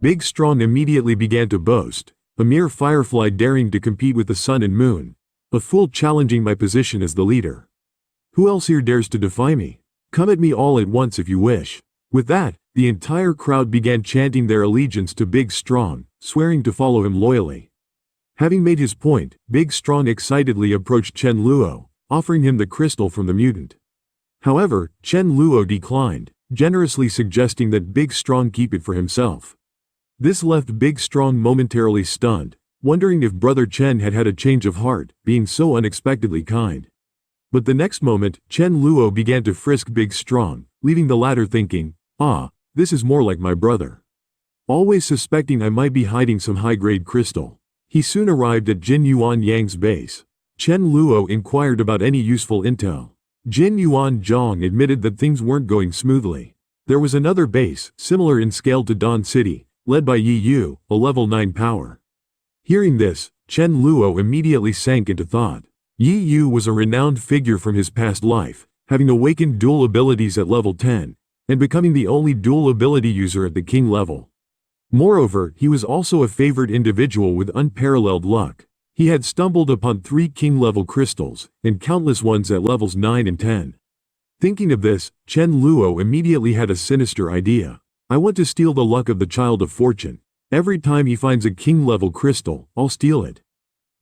Big Strong immediately began to boast, a mere firefly daring to compete with the sun and moon, a fool challenging my position as the leader. Who else here dares to defy me? Come at me all at once if you wish. With that, the entire crowd began chanting their allegiance to Big Strong, swearing to follow him loyally. Having made his point, Big Strong excitedly approached Chen Luo, offering him the crystal from the mutant. However, Chen Luo declined, generously suggesting that Big Strong keep it for himself. This left Big Strong momentarily stunned, wondering if Brother Chen had had a change of heart, being so unexpectedly kind. But the next moment, Chen Luo began to frisk Big Strong, leaving the latter thinking, "Ah, this is more like my brother." Always suspecting I might be hiding some high-grade crystal, he soon arrived at Jin Yuan Yang's base. Chen Luo inquired about any useful intel. Jin Yuan Zhang admitted that things weren't going smoothly. There was another base, similar in scale to Dawn City, led by Yi Yu, a level 9 power. Hearing this, Chen Luo immediately sank into thought. Yi Yu was a renowned figure from his past life, having awakened dual abilities at level 10, and becoming the only dual ability user at the king level. Moreover, he was also a favored individual with unparalleled luck. He had stumbled upon 3 king-level crystals, and countless ones at levels 9 and 10. Thinking of this, Chen Luo immediately had a sinister idea. I want to steal the luck of the Child of Fortune. Every time he finds a king-level crystal, I'll steal it.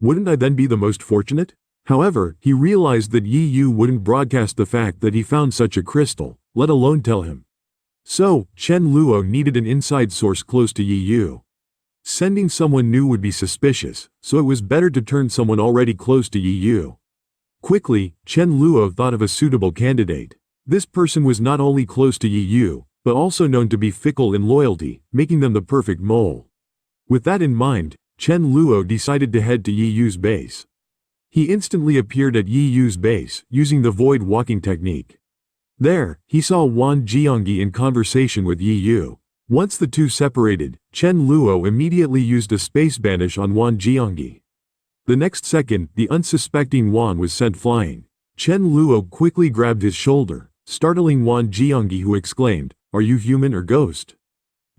Wouldn't I then be the most fortunate? However, he realized that Yi Yu wouldn't broadcast the fact that he found such a crystal, let alone tell him. So, Chen Luo needed an inside source close to Yi Yu. Sending someone new would be suspicious, so it was better to turn someone already close to Yi Yu. Quickly, Chen Luo thought of a suitable candidate. This person was not only close to Yi Yu, but also known to be fickle in loyalty, making them the perfect mole. With that in mind, Chen Luo decided to head to Yi Yu's base. He instantly appeared at Yi Yu's base, using the void walking technique. There, he saw Wan Jiangyi in conversation with Yi Yu. Once the two separated, Chen Luo immediately used a space banish on Wan Jiangyi. The next second, the unsuspecting Wan was sent flying. Chen Luo quickly grabbed his shoulder, startling Wan Jiangyi, who exclaimed, "Are you human or ghost?"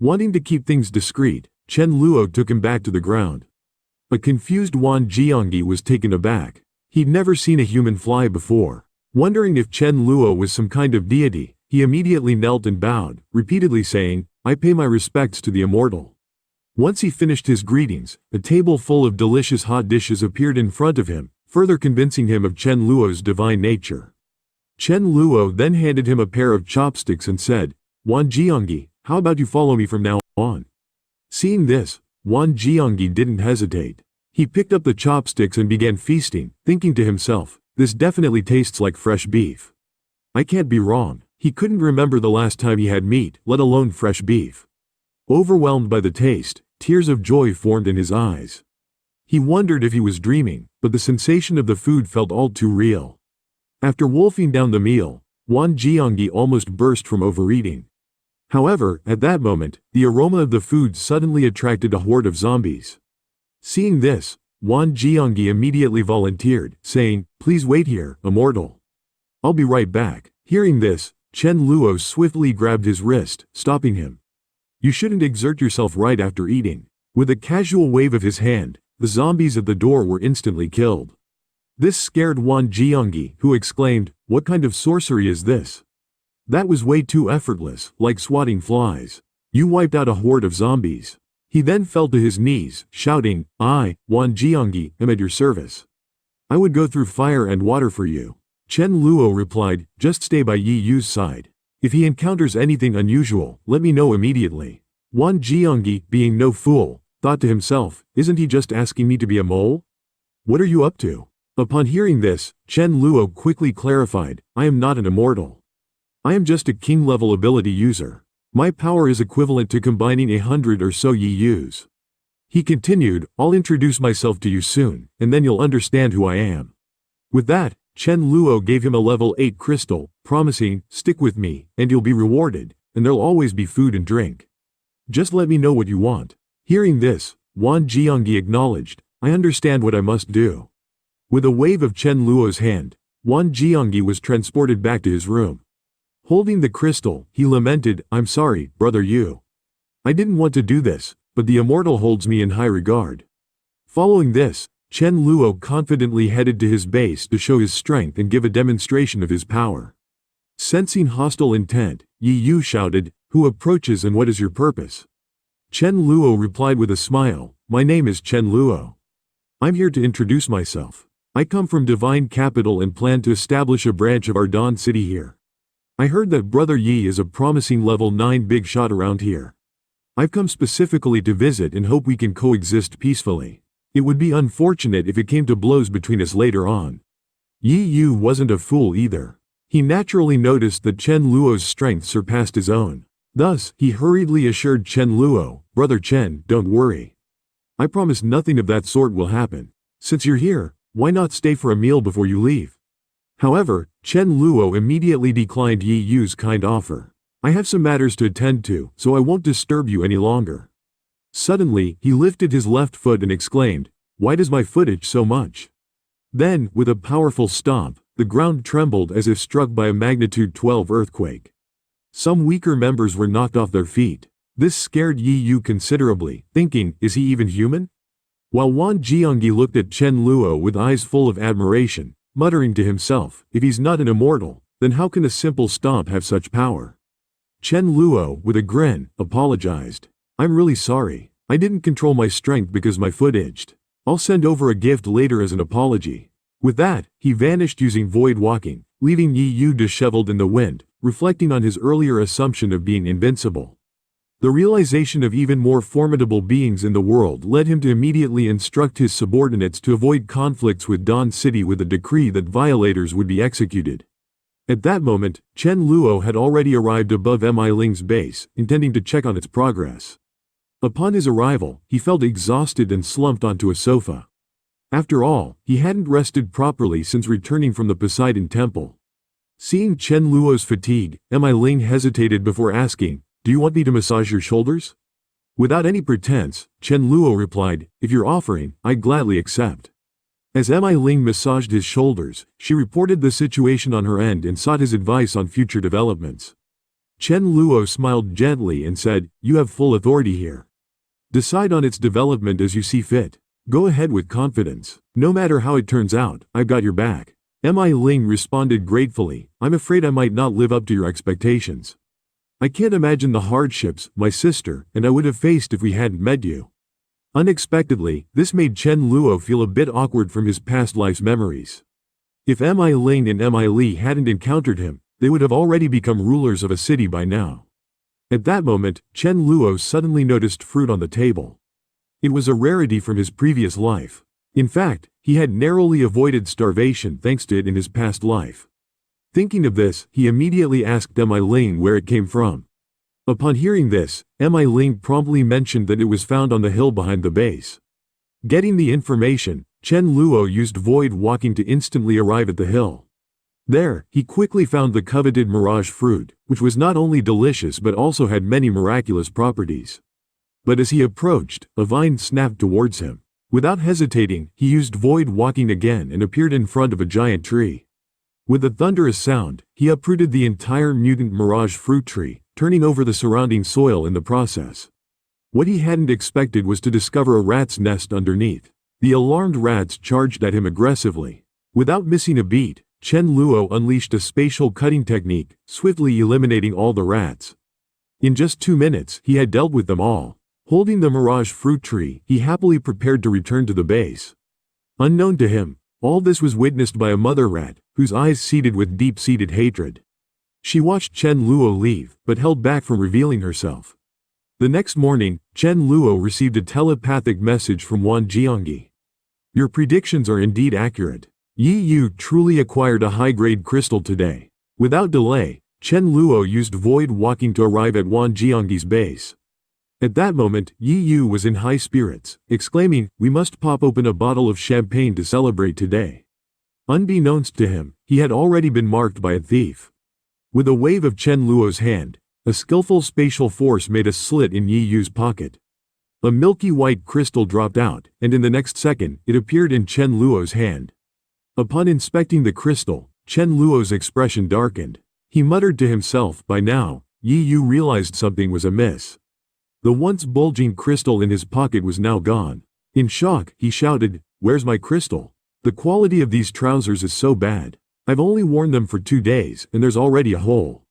Wanting to keep things discreet, Chen Luo took him back to the ground. A confused Wan Jiangyi was taken aback. He'd never seen a human fly before. Wondering if Chen Luo was some kind of deity, he immediately knelt and bowed, repeatedly saying, "I pay my respects to the immortal." Once he finished his greetings, a table full of delicious hot dishes appeared in front of him, further convincing him of Chen Luo's divine nature. Chen Luo then handed him a pair of chopsticks and said, "Wan Jiangyi, how about you follow me from now on?" Seeing this, Wan Jiangyi didn't hesitate. He picked up the chopsticks and began feasting, thinking to himself, "This definitely tastes like fresh beef. I can't be wrong." He couldn't remember the last time he had meat, let alone fresh beef. Overwhelmed by the taste, tears of joy formed in his eyes. He wondered if he was dreaming, but the sensation of the food felt all too real. After wolfing down the meal, Wan Jiangyi almost burst from overeating. However, at that moment, the aroma of the food suddenly attracted a horde of zombies. Seeing this, Wan Jiangyi immediately volunteered, saying, "Please wait here, immortal. I'll be right back." Hearing this, Chen Luo swiftly grabbed his wrist, stopping him. "You shouldn't exert yourself right after eating." With a casual wave of his hand, the zombies at the door were instantly killed. This scared Wan Jiangyi, who exclaimed, "What kind of sorcery is this? That was way too effortless, like swatting flies. You wiped out a horde of zombies." He then fell to his knees, shouting, "I, Wan Jiangyi, am at your service. I would go through fire and water for you." Chen Luo replied, "Just stay by Yi Yu's side. If he encounters anything unusual, let me know immediately." Wan Jiangyi, being no fool, thought to himself, "Isn't he just asking me to be a mole? What are you up to?" Upon hearing this, Chen Luo quickly clarified, "I am not an immortal. I am just a king-level ability user. My power is equivalent to combining 100 or so Yi Yus." He continued, "I'll introduce myself to you soon, and then you'll understand who I am." With that, Chen Luo gave him a level 8 crystal, promising, "Stick with me, and you'll be rewarded, and there'll always be food and drink. Just let me know what you want." Hearing this, Wan Jiangyi acknowledged, "I understand what I must do." With a wave of Chen Luo's hand, Wan Jiangyi was transported back to his room. Holding the crystal, he lamented, "I'm sorry, brother Yu. I didn't want to do this, but the immortal holds me in high regard. Following this, Chen Luo confidently headed to his base to show his strength and give a demonstration of his power. Sensing hostile intent, Yi Yu shouted, "Who approaches and what is your purpose?" Chen Luo replied with a smile, "My name is Chen Luo. I'm here to introduce myself. I come from Divine Capital and plan to establish a branch of our Dawn City here. I heard that Brother Yi is a promising level 9 big shot around here. I've come specifically to visit and hope we can coexist peacefully. It would be unfortunate if it came to blows between us later on." Yi Yu wasn't a fool either. He naturally noticed that Chen Luo's strength surpassed his own. Thus, he hurriedly assured Chen Luo, "Brother Chen, don't worry. I promise nothing of that sort will happen. Since you're here, why not stay for a meal before you leave?" However, Chen Luo immediately declined Yi Yu's kind offer. "I have some matters to attend to, so I won't disturb you any longer." Suddenly, he lifted his left foot and exclaimed, "Why does my foot itch so much?" Then, with a powerful stomp, the ground trembled as if struck by a magnitude 12 earthquake. Some weaker members were knocked off their feet. This scared Yi Yu considerably, thinking, is he even human? While Wan Jiangyi looked at Chen Luo with eyes full of admiration, muttering to himself, if he's not an immortal, then how can a simple stomp have such power? Chen Luo, with a grin, apologized. "I'm really sorry. I didn't control my strength because my foot itched. I'll send over a gift later as an apology." With that, he vanished using void walking, leaving Yi Yu disheveled in the wind, reflecting on his earlier assumption of being invincible. The realization of even more formidable beings in the world led him to immediately instruct his subordinates to avoid conflicts with Dawn City with a decree that violators would be executed. At that moment, Chen Luo had already arrived above Mi Ling's base, intending to check on its progress. Upon his arrival, he felt exhausted and slumped onto a sofa. After all, he hadn't rested properly since returning from the Poseidon Temple. Seeing Chen Luo's fatigue, Mi Ling hesitated before asking, "Do you want me to massage your shoulders?" Without any pretense, Chen Luo replied, "If you're offering, I gladly accept." As Mi Ling massaged his shoulders, she reported the situation on her end and sought his advice on future developments. Chen Luo smiled gently and said, "You have full authority here. Decide on its development as you see fit. Go ahead with confidence. No matter how it turns out, I've got your back." Mi Ling responded gratefully, "I'm afraid I might not live up to your expectations. I can't imagine the hardships, my sister, and I would have faced if we hadn't met you." Unexpectedly, this made Chen Luo feel a bit awkward from his past life's memories. If Mi Ling and Mi Li hadn't encountered him, they would have already become rulers of a city by now. At that moment, Chen Luo suddenly noticed fruit on the table. It was a rarity from his previous life. In fact, he had narrowly avoided starvation thanks to it in his past life. Thinking of this, he immediately asked Mi Ling where it came from. Upon hearing this, Mi Ling promptly mentioned that it was found on the hill behind the base. Getting the information, Chen Luo used void walking to instantly arrive at the hill. There, he quickly found the coveted mirage fruit, which was not only delicious but also had many miraculous properties. But as he approached, a vine snapped towards him. Without hesitating, he used void walking again and appeared in front of a giant tree. With a thunderous sound, he uprooted the entire mutant mirage fruit tree, turning over the surrounding soil in the process. What he hadn't expected was to discover a rat's nest underneath. The alarmed rats charged at him aggressively. Without missing a beat, Chen Luo unleashed a spatial cutting technique, swiftly eliminating all the rats. In just 2 minutes, he had dealt with them all. Holding the mirage fruit tree, he happily prepared to return to the base. Unknown to him, all this was witnessed by a mother rat, whose eyes seethed with deep-seated hatred. She watched Chen Luo leave, but held back from revealing herself. The next morning, Chen Luo received a telepathic message from Wan Jiangyi. "Your predictions are indeed accurate. Yi Yu truly acquired a high-grade crystal today." Without delay, Chen Luo used void walking to arrive at Wan Jiangyi's base. At that moment, Yi Yu was in high spirits, exclaiming, "We must pop open a bottle of champagne to celebrate today." Unbeknownst to him, he had already been marked by a thief. With a wave of Chen Luo's hand, a skillful spatial force made a slit in Yi Yu's pocket. A milky white crystal dropped out, and in the next second, it appeared in Chen Luo's hand. Upon inspecting the crystal, Chen Luo's expression darkened. He muttered to himself, by now, Yi Yu realized something was amiss. The once bulging crystal in his pocket was now gone. In shock, he shouted, "Where's my crystal? The quality of these trousers is so bad. I've only worn them for 2 days, and there's already a hole.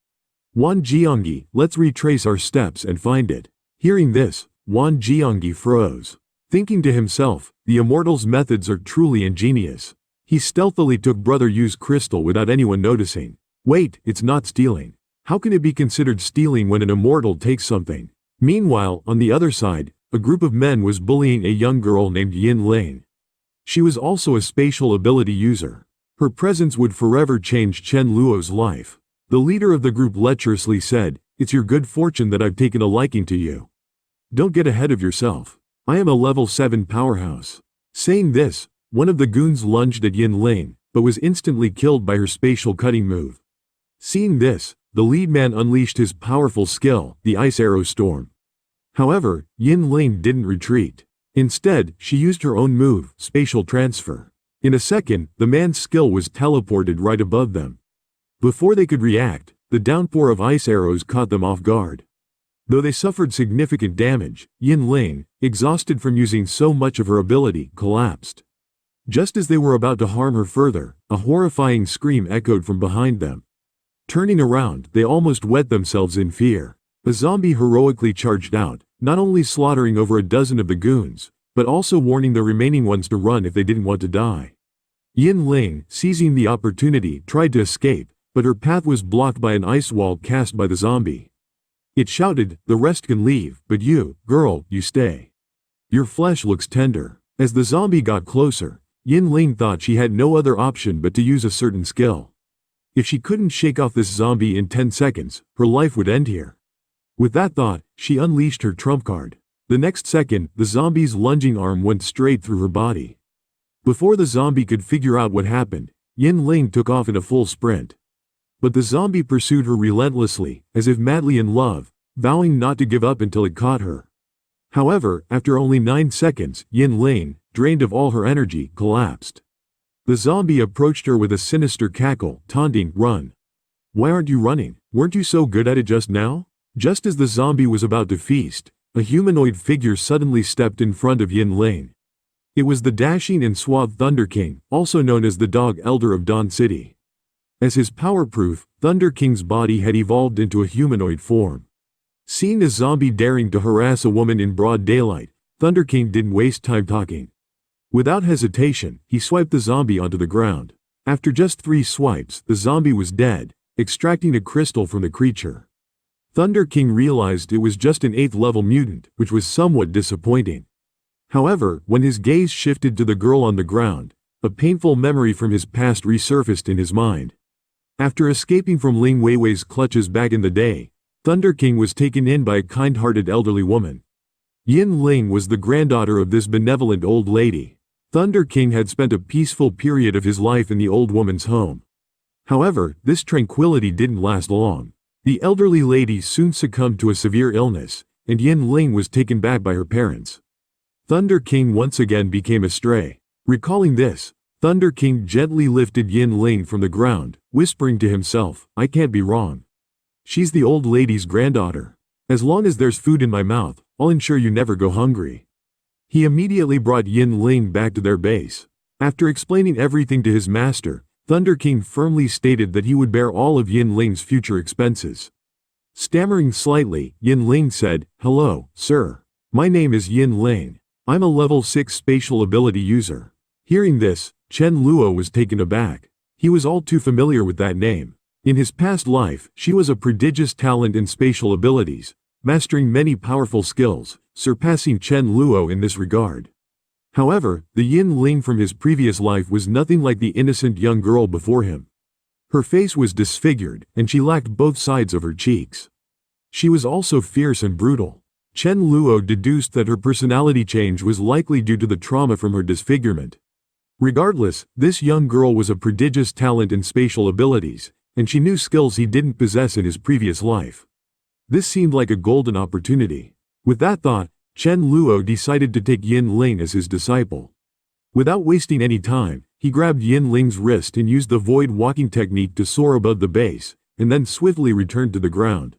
Wan Jiangyi, let's retrace our steps and find it." Hearing this, Wan Jiangyi froze. Thinking to himself, the immortal's methods are truly ingenious. He stealthily took Brother Yu's crystal without anyone noticing. Wait, it's not stealing. How can it be considered stealing when an immortal takes something? Meanwhile, on the other side, a group of men was bullying a young girl named Yin Ling. She was also a spatial ability user. Her presence would forever change Chen Luo's life. The leader of the group lecherously said, "It's your good fortune that I've taken a liking to you. Don't get ahead of yourself. I am a level 7 powerhouse." Saying this, one of the goons lunged at Yin Ling, but was instantly killed by her spatial cutting move. Seeing this, the lead man unleashed his powerful skill, the Ice Arrow Storm. However, Yin Ling didn't retreat. Instead, she used her own move, Spatial Transfer. In a second, the man's skill was teleported right above them. Before they could react, the downpour of ice arrows caught them off guard. Though they suffered significant damage, Yin Ling, exhausted from using so much of her ability, collapsed. Just as they were about to harm her further, a horrifying scream echoed from behind them. Turning around, they almost wet themselves in fear. A zombie heroically charged out, not only slaughtering over a dozen of the goons, but also warning the remaining ones to run if they didn't want to die. Yin Ling, seizing the opportunity, tried to escape, but her path was blocked by an ice wall cast by the zombie. It shouted, "The rest can leave, but you, girl, you stay. Your flesh looks tender." As the zombie got closer, Yin Ling thought she had no other option but to use a certain skill. If she couldn't shake off this zombie in 10 seconds, her life would end here. With that thought, she unleashed her trump card. The next second, the zombie's lunging arm went straight through her body. Before the zombie could figure out what happened, Yin Ling took off in a full sprint. But the zombie pursued her relentlessly, as if madly in love, vowing not to give up until it caught her. However, after only 9 seconds, Yin Ling, drained of all her energy, collapsed. The zombie approached her with a sinister cackle, taunting, "Run. Why aren't you running? Weren't you so good at it just now?" Just as the zombie was about to feast, a humanoid figure suddenly stepped in front of Yin Ling. It was the dashing and suave Thunder King, also known as the Dog Elder of Dawn City. As his power proof, Thunder King's body had evolved into a humanoid form. Seeing a zombie daring to harass a woman in broad daylight, Thunder King didn't waste time talking. Without hesitation, he swiped the zombie onto the ground. After just 3 swipes, the zombie was dead, extracting a crystal from the creature. Thunder King realized it was just an 8th level mutant, which was somewhat disappointing. However, when his gaze shifted to the girl on the ground, a painful memory from his past resurfaced in his mind. After escaping from Ling Weiwei's clutches back in the day, Thunder King was taken in by a kind-hearted elderly woman. Yin Ling was the granddaughter of this benevolent old lady. Thunder King had spent a peaceful period of his life in the old woman's home. However, this tranquility didn't last long. The elderly lady soon succumbed to a severe illness, and Yin Ling was taken back by her parents. Thunder King once again became a stray. Recalling this, Thunder King gently lifted Yin Ling from the ground, whispering to himself, "I can't be wrong. She's the old lady's granddaughter. As long as there's food in my mouth, I'll ensure you never go hungry." He immediately brought Yin Ling back to their base. After explaining everything to his master, Thunder King firmly stated that he would bear all of Yin Ling's future expenses. Stammering slightly, Yin Ling said, "Hello, sir. My name is Yin Ling. I'm a level 6 spatial ability user." Hearing this, Chen Luo was taken aback. He was all too familiar with that name. In his past life, she was a prodigious talent in spatial abilities, mastering many powerful skills, surpassing Chen Luo in this regard. However, the Yin Ling from his previous life was nothing like the innocent young girl before him. Her face was disfigured, and she lacked both sides of her cheeks. She was also fierce and brutal. Chen Luo deduced that her personality change was likely due to the trauma from her disfigurement. Regardless, this young girl was a prodigious talent in spatial abilities, and she knew skills he didn't possess in his previous life. This seemed like a golden opportunity. With that thought, Chen Luo decided to take Yin Ling as his disciple. Without wasting any time, he grabbed Yin Ling's wrist and used the void walking technique to soar above the base, and then swiftly returned to the ground.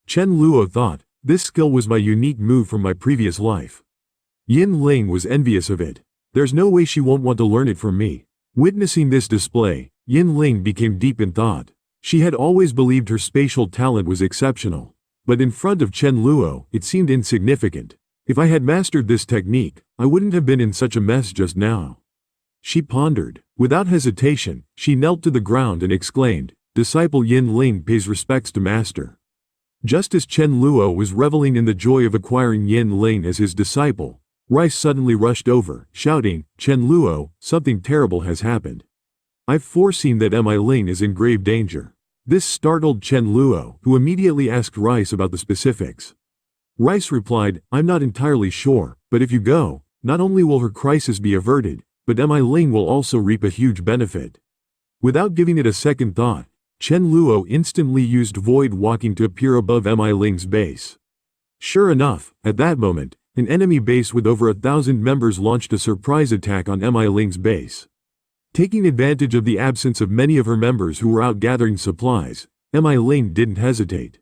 Chen Luo thought, This skill was my unique move from my previous life. Yin Ling was envious of it. There's no way she won't want to learn it from me. Witnessing this display, Yin Ling became deep in thought. She had always believed her spatial talent was exceptional. But in front of Chen Luo, it seemed insignificant. If I had mastered this technique, I wouldn't have been in such a mess just now. She pondered. Without hesitation, she knelt to the ground and exclaimed, "Disciple Yin Ling pays respects to master." Just as Chen Luo was reveling in the joy of acquiring Yin Ling as his disciple, Rice suddenly rushed over, shouting, "Chen Luo, something terrible has happened. I've foreseen that Mi Ling is in grave danger." This startled Chen Luo, who immediately asked Rice about the specifics. Rice replied, "I'm not entirely sure, but if you go, not only will her crisis be averted, but Mi Ling will also reap a huge benefit." Without giving it a second thought, Chen Luo instantly used void walking to appear above Mi Ling's base. Sure enough, at that moment, an enemy base with over 1,000 members launched a surprise attack on Mi Ling's base. Taking advantage of the absence of many of her members who were out gathering supplies, Mi Ling didn't hesitate.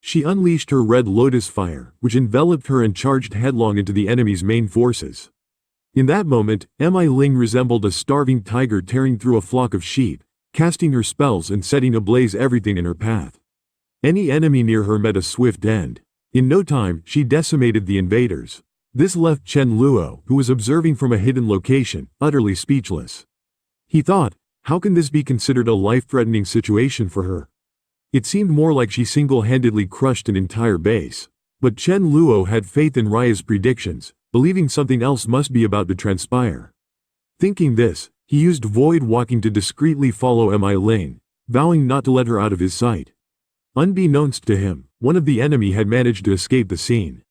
She unleashed her red lotus fire, which enveloped her and charged headlong into the enemy's main forces. In that moment, Mi Ling resembled a starving tiger tearing through a flock of sheep, casting her spells and setting ablaze everything in her path. Any enemy near her met a swift end. In no time, she decimated the invaders. This left Chen Luo, who was observing from a hidden location, utterly speechless. He thought, how can this be considered a life-threatening situation for her? It seemed more like she single-handedly crushed an entire base. But Chen Luo had faith in Raya's predictions, believing something else must be about to transpire. Thinking this, he used void walking to discreetly follow Mi Ling, vowing not to let her out of his sight. Unbeknownst to him, one of the enemy had managed to escape the scene.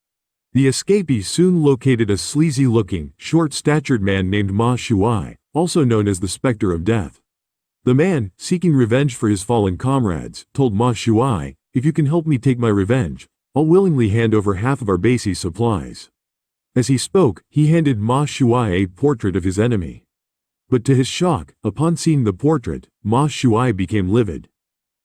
The escapee soon located a sleazy-looking, short-statured man named Ma Shuai, also known as the Spectre of Death. The man, seeking revenge for his fallen comrades, told Ma Shuai, "If you can help me take my revenge, I'll willingly hand over half of our base's supplies." As he spoke, he handed Ma Shuai a portrait of his enemy. But to his shock, upon seeing the portrait, Ma Shuai became livid.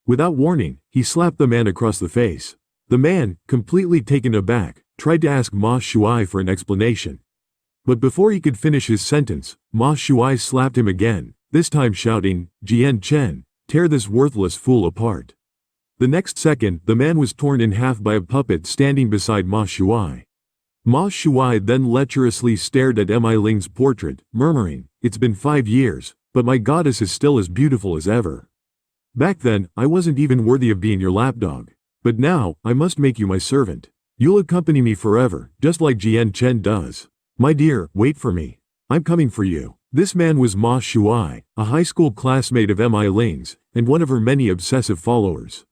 Without warning, he slapped the man across the face. The man, completely taken aback, tried to ask Ma Shuai for an explanation. But before he could finish his sentence, Ma Shuai slapped him again, this time shouting, "Jian Chen, tear this worthless fool apart." The next second, the man was torn in half by a puppet standing beside Ma Shuai. Ma Shuai then lecherously stared at Mi Ling's portrait, murmuring, "It's been 5 years, but my goddess is still as beautiful as ever. Back then, I wasn't even worthy of being your lapdog. But now, I must make you my servant. You'll accompany me forever, just like Jian Chen does. My dear, wait for me. I'm coming for you." This man was Ma Shuai, a high school classmate of Mi Ling's, and one of her many obsessive followers.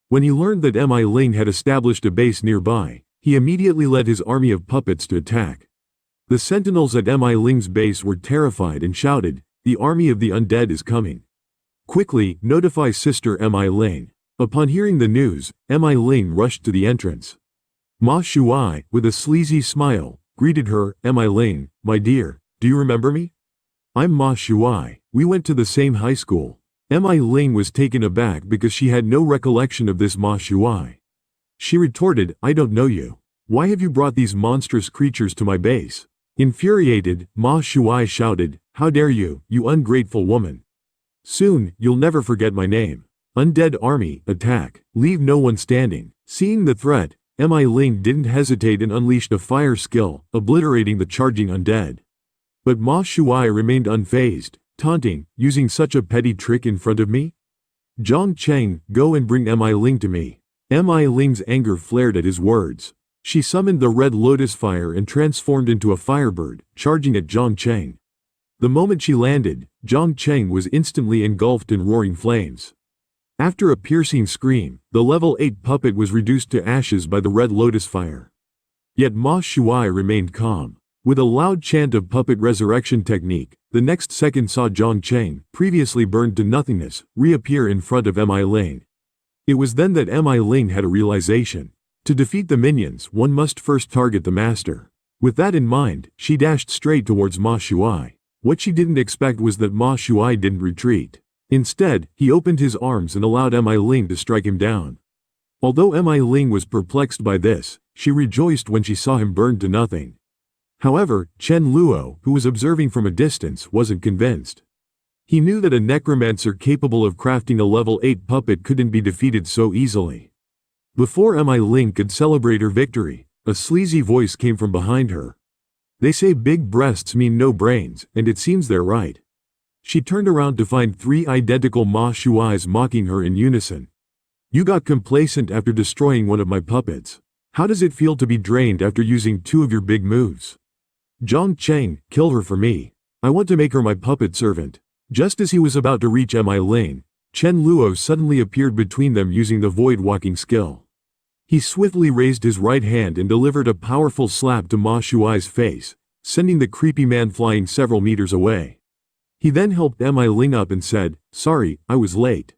When he learned that Mi Ling had established a base nearby, he immediately led his army of puppets to attack. The sentinels at Mi Ling's base were terrified and shouted, "The army of the undead is coming. Quickly, notify Sister Mi Ling." Upon hearing the news, Mi Ling rushed to the entrance. Ma Shuai, with a sleazy smile, greeted her, "Mi Ling, my dear, do you remember me? I'm Ma Shuai. We went to the same high school." Mi Ling was taken aback because she had no recollection of this Ma Shuai. She retorted, "I don't know you. Why have you brought these monstrous creatures to my base?" Infuriated, Ma Shuai shouted, "How dare you, you ungrateful woman! Soon, you'll never forget my name. Undead army, attack, leave no one standing." Seeing the threat, Mi Ling didn't hesitate and unleashed a fire skill, obliterating the charging undead. But Ma Shuai remained unfazed, taunting, "Using such a petty trick in front of me? Zhang Cheng, go and bring Mi Ling to me." Mi Ling's anger flared at his words. She summoned the red lotus fire and transformed into a firebird, charging at Zhang Cheng. The moment she landed, Zhang Cheng was instantly engulfed in roaring flames. After a piercing scream, the level 8 puppet was reduced to ashes by the red lotus fire. Yet Ma Shuai remained calm. With a loud chant of puppet resurrection technique, the next second saw Zhang Cheng, previously burned to nothingness, reappear in front of Mi Ling. It was then that Mi Ling had a realization. To defeat the minions, one must first target the master. With that in mind, she dashed straight towards Ma Shuai. What she didn't expect was that Ma Shuai didn't retreat. Instead, he opened his arms and allowed Mi Ling to strike him down. Although Mi Ling was perplexed by this, she rejoiced when she saw him burned to nothing. However, Chen Luo, who was observing from a distance, wasn't convinced. He knew that a necromancer capable of crafting a level 8 puppet couldn't be defeated so easily. Before Mi Ling could celebrate her victory, a sleazy voice came from behind her. They say big breasts mean no brains, and it seems they're right. She turned around to find 3 identical Ma Shuais mocking her in unison. You got complacent after destroying one of my puppets. How does it feel to be drained after using 2 of your big moves? Zhang Cheng, kill her for me. I want to make her my puppet servant. Just as he was about to reach Mi Ling, Chen Luo suddenly appeared between them using the void walking skill. He swiftly raised his right hand and delivered a powerful slap to Ma Shuai's face, sending the creepy man flying several meters away. He then helped Mi Ling up and said, "Sorry, I was late.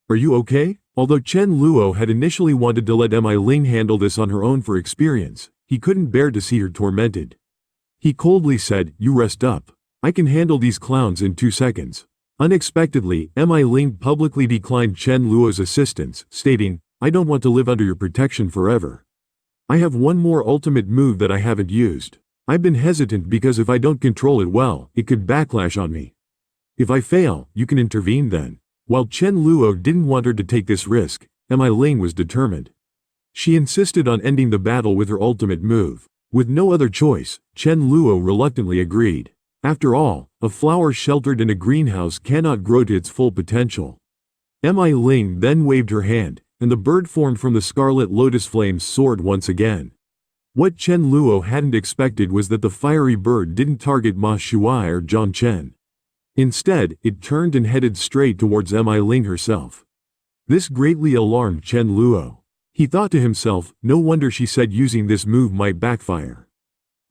Are you okay?" Although Chen Luo had initially wanted to let Mi Ling handle this on her own for experience, he couldn't bear to see her tormented. He coldly said, "You rest up. I can handle these clowns in 2 seconds." Unexpectedly, Mi Ling publicly declined Chen Luo's assistance, stating, "I don't want to live under your protection forever. I have one more ultimate move that I haven't used. I've been hesitant because if I don't control it well, it could backlash on me. If I fail, you can intervene then." While Chen Luo didn't want her to take this risk, Mi Ling was determined. She insisted on ending the battle with her ultimate move. With no other choice, Chen Luo reluctantly agreed. After all, a flower sheltered in a greenhouse cannot grow to its full potential. Mi Ling then waved her hand, and the bird formed from the scarlet lotus flames soared once again. What Chen Luo hadn't expected was that the fiery bird didn't target Ma Shuai or Zhang Chen. Instead, it turned and headed straight towards Mi Ling herself. This greatly alarmed Chen Luo. He thought to himself, no wonder she said using this move might backfire.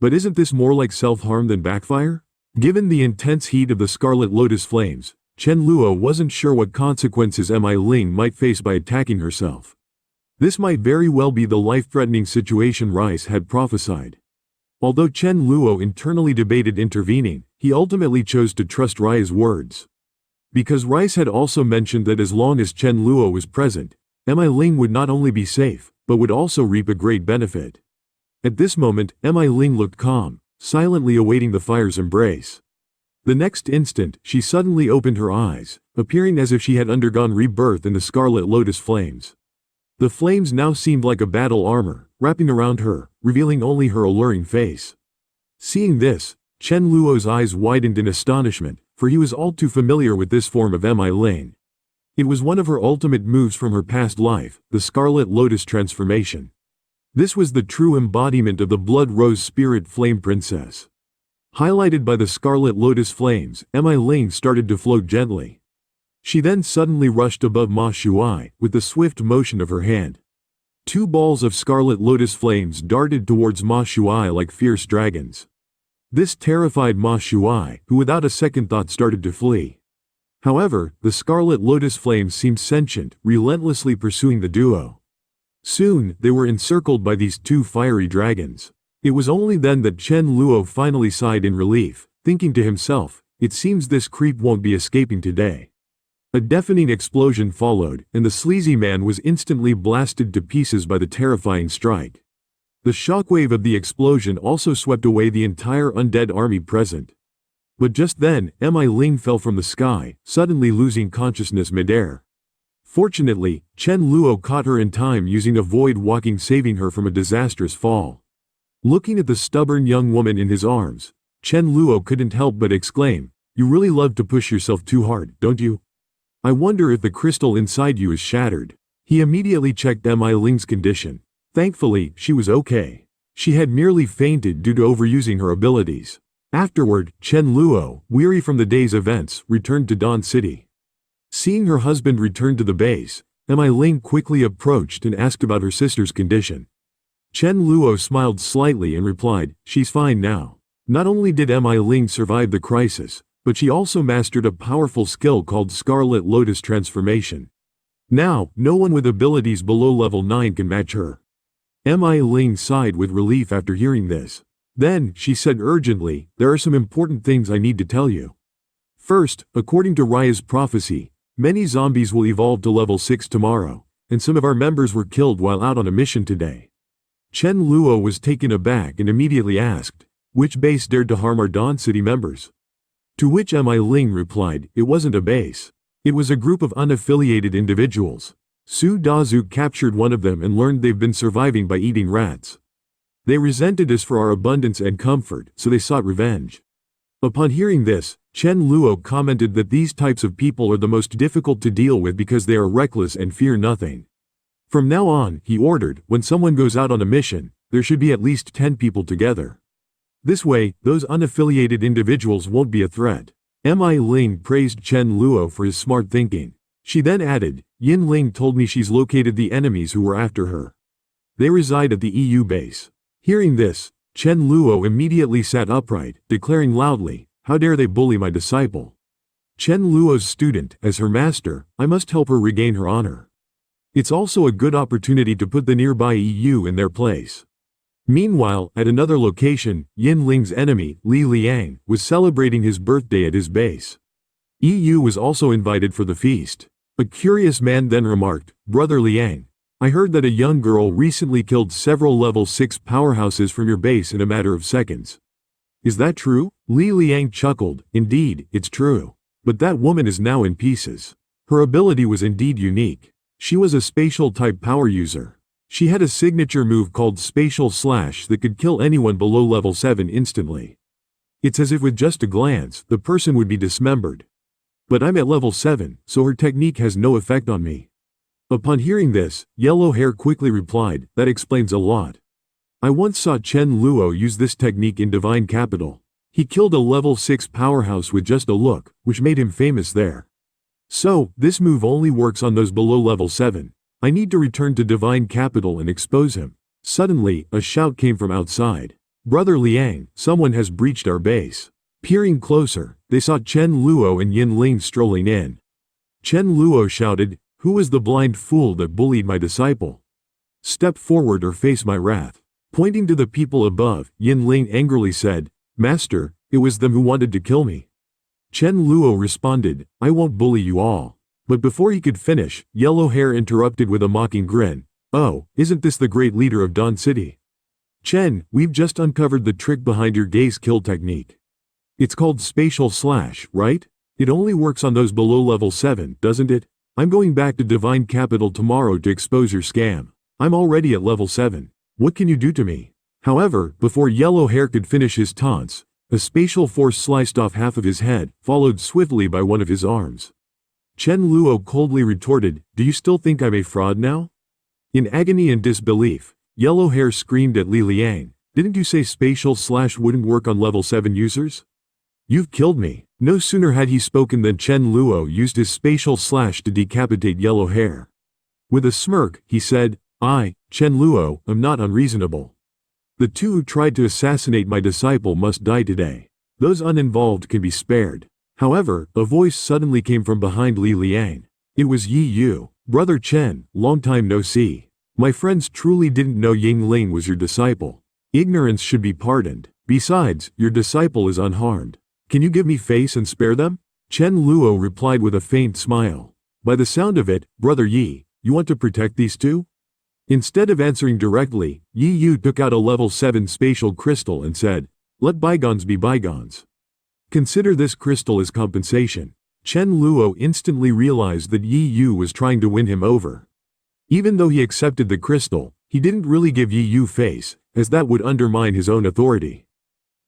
But isn't this more like self-harm than backfire? Given the intense heat of the scarlet lotus flames, Chen Luo wasn't sure what consequences Mi Ling might face by attacking herself. This might very well be the life-threatening situation Rice had prophesied. Although Chen Luo internally debated intervening, he ultimately chose to trust Rice's words. Because Rice had also mentioned that as long as Chen Luo was present, Mi Ling would not only be safe, but would also reap a great benefit. At this moment, Mi Ling looked calm, silently awaiting the fire's embrace. The next instant, she suddenly opened her eyes, appearing as if she had undergone rebirth in the scarlet lotus flames. The flames now seemed like a battle armor, wrapping around her, revealing only her alluring face. Seeing this, Chen Luo's eyes widened in astonishment, for he was all too familiar with this form of Mi Ling. It was one of her ultimate moves from her past life, the Scarlet Lotus transformation. This was the true embodiment of the Blood Rose Spirit Flame Princess. Highlighted by the Scarlet Lotus flames, Mi Ling started to float gently. She then suddenly rushed above Ma Shuai, with the swift motion of her hand. 2 balls of Scarlet Lotus flames darted towards Ma Shuai like fierce dragons. This terrified Ma Shuai, who without a second thought started to flee. However, the Scarlet Lotus flames seemed sentient, relentlessly pursuing the duo. Soon, they were encircled by these 2 fiery dragons. It was only then that Chen Luo finally sighed in relief, thinking to himself, it seems this creep won't be escaping today. A deafening explosion followed, and the sleazy man was instantly blasted to pieces by the terrifying strike. The shockwave of the explosion also swept away the entire undead army present. But just then, Mi Ling fell from the sky, suddenly losing consciousness midair. Fortunately, Chen Luo caught her in time using a void walking, saving her from a disastrous fall. Looking at the stubborn young woman in his arms, Chen Luo couldn't help but exclaim, "You really love to push yourself too hard, don't you? I wonder if the crystal inside you is shattered." He immediately checked Mi Ling's condition. Thankfully, she was okay. She had merely fainted due to overusing her abilities. Afterward, Chen Luo, weary from the day's events, returned to Dawn City. Seeing her husband return to the base, Mi Ling quickly approached and asked about her sister's condition. Chen Luo smiled slightly and replied, "She's fine now." Not only did Mi Ling survive the crisis, but she also mastered a powerful skill called Scarlet Lotus Transformation. Now, no one with abilities below level 9 can match her. Mi Ling sighed with relief after hearing this. Then, she said urgently, "There are some important things I need to tell you. First, according to Raya's prophecy, many zombies will evolve to level 6 tomorrow, and some of our members were killed while out on a mission today." Chen Luo was taken aback and immediately asked, "Which base dared to harm our Dawn City members?" To which Mi Ling replied, "It wasn't a base. It was a group of unaffiliated individuals. Su Dazu captured one of them and learned they've been surviving by eating rats. They resented us for our abundance and comfort, so they sought revenge." Upon hearing this, Chen Luo commented that these types of people are the most difficult to deal with because they are reckless and fear nothing. From now on, he ordered, when someone goes out on a mission, there should be at least 10 people together. This way, those unaffiliated individuals won't be a threat. Mi Ling praised Chen Luo for his smart thinking. She then added, "Yin Ling told me she's located the enemies who were after her. They reside at the EU base." Hearing this, Chen Luo immediately sat upright, declaring loudly, "How dare they bully my disciple? Chen Luo's student, as her master, I must help her regain her honor. It's also a good opportunity to put the nearby EU in their place." Meanwhile, at another location, Yin Ling's enemy, Li Liang, was celebrating his birthday at his base. EU was also invited for the feast. A curious man then remarked, "Brother Liang, I heard that a young girl recently killed several level 6 powerhouses from your base in a matter of seconds. Is that true?" Li Liang chuckled, "Indeed, it's true. But that woman is now in pieces. Her ability was indeed unique. She was a spatial type power user. She had a signature move called Spatial Slash that could kill anyone below level 7 instantly. It's as if with just a glance, the person would be dismembered. But I'm at level 7, so her technique has no effect on me." Upon hearing this, Yellow Hair quickly replied, "That explains a lot. I once saw Chen Luo use this technique in Divine Capital. He killed a level 6 powerhouse with just a look, which made him famous there. So, this move only works on those below level 7. I need to return to Divine Capital and expose him." Suddenly, a shout came from outside. "Brother Liang, someone has breached our base." Peering closer, they saw Chen Luo and Yin Ling strolling in. Chen Luo shouted, "Who is the blind fool that bullied my disciple? Step forward or face my wrath." Pointing to the people above, Yin Ling angrily said, "Master, it was them who wanted to kill me." Chen Luo responded, "I won't bully you all." But before he could finish, Yellow Hair interrupted with a mocking grin, "Oh, isn't this the great leader of Dawn City? Chen, we've just uncovered the trick behind your gaze kill technique. It's called Spatial Slash, right? It only works on those below level 7, doesn't it? I'm going back to Divine Capital tomorrow to expose your scam. I'm already at level 7. What can you do to me?" However, before Yellow Hair could finish his taunts, a spatial force sliced off half of his head, followed swiftly by one of his arms. Chen Luo coldly retorted, "Do you still think I'm a fraud now?" In agony and disbelief, Yellow Hair screamed at Li Liang, "Didn't you say Spatial Slash wouldn't work on level 7 users? You've killed me." No sooner had he spoken than Chen Luo used his Spatial Slash to decapitate Yellow Hair. With a smirk, he said, "I, Chen Luo, am not unreasonable. The two who tried to assassinate my disciple must die today. Those uninvolved can be spared." However, a voice suddenly came from behind Li Liang. It was Yi Yu. "Brother Chen, long time no see. My friends truly didn't know Ying Ling was your disciple. Ignorance should be pardoned. Besides, your disciple is unharmed. Can you give me face and spare them?" Chen Luo replied with a faint smile. "By the sound of it, Brother Yi, you want to protect these two?" Instead of answering directly, Yi Yu took out a level 7 spatial crystal and said, "Let bygones be bygones. Consider this crystal as compensation." Chen Luo instantly realized that Yi Yu was trying to win him over. Even though he accepted the crystal, he didn't really give Yi Yu face, as that would undermine his own authority.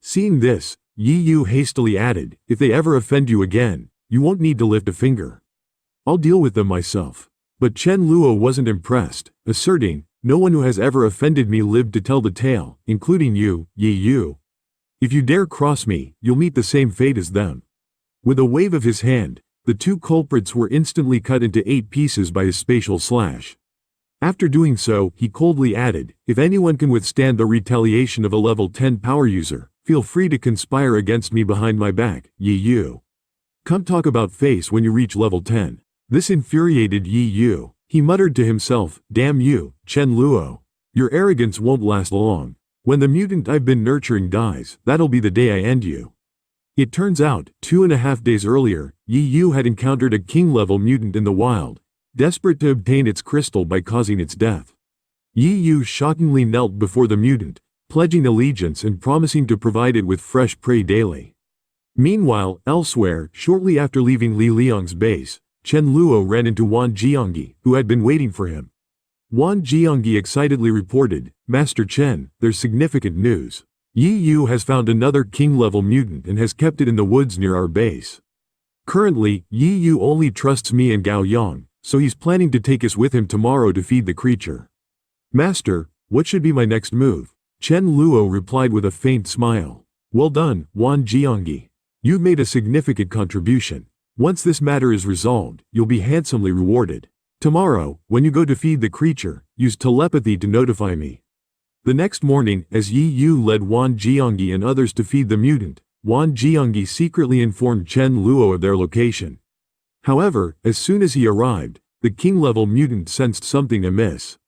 Seeing this, Yi Yu hastily added, "If they ever offend you again, you won't need to lift a finger. I'll deal with them myself." But Chen Luo wasn't impressed, asserting, "No one who has ever offended me lived to tell the tale, including you, Yi Yu. If you dare cross me, you'll meet the same fate as them." With a wave of his hand, the two culprits were instantly cut into 8 pieces by his Spatial Slash. After doing so, he coldly added, "If anyone can withstand the retaliation of a level 10 power user, feel free to conspire against me behind my back, Yi Yu. Come talk about face when you reach level 10. This infuriated Yi Yu. He muttered to himself, "Damn you, Chen Luo. Your arrogance won't last long. When the mutant I've been nurturing dies, that'll be the day I end you." It turns out, 2.5 days earlier, Yi Yu had encountered a king-level mutant in the wild. desperate to obtain its crystal by causing its death. Yi Yu shockingly knelt before the mutant, pledging allegiance and promising to provide it with fresh prey daily. Meanwhile, elsewhere, shortly after leaving Li Liang's base, Chen Luo ran into Wan Jiangyi, who had been waiting for him. Wan Jiangyi excitedly reported, "Master Chen, there's significant news. Yi Yu has found another king-level mutant and has kept it in the woods near our base. Currently, Yi Yu only trusts me and Gao Yang, so he's planning to take us with him tomorrow to feed the creature." "Master, what should be my next move?" Chen Luo replied with a faint smile. "Well done, Wan Jiangyi. You've made a significant contribution. Once this matter is resolved, you'll be handsomely rewarded. Tomorrow, when you go to feed the creature, use telepathy to notify me." The next morning, as Yi Yu led Wan Jiangyi and others to feed the mutant, Wan Jiangyi secretly informed Chen Luo of their location. However, as soon as he arrived, the king-level mutant sensed something amiss.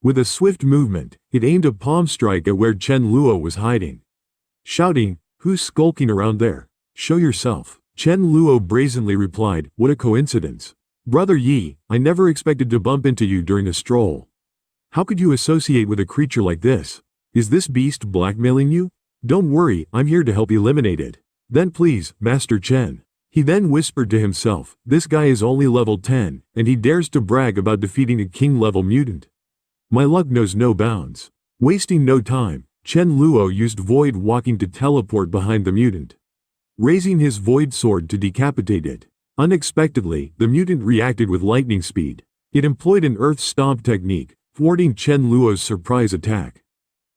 With a swift movement, it aimed a palm strike at where Chen Luo was hiding. Shouting, "Who's skulking around there? Show yourself." Chen Luo brazenly replied, "What a coincidence. Brother Yi, I never expected to bump into you during a stroll. How could you associate with a creature like this? Is this beast blackmailing you? Don't worry, I'm here to help eliminate it. Then please, Master Chen." He then whispered to himself, "This guy is only level 10, and he dares to brag about defeating a king-level mutant. My luck knows no bounds." Wasting no time, Chen Luo used void walking to teleport behind the mutant, raising his void sword to decapitate it. Unexpectedly, the mutant reacted with lightning speed. It employed an earth stomp technique, thwarting Chen Luo's surprise attack.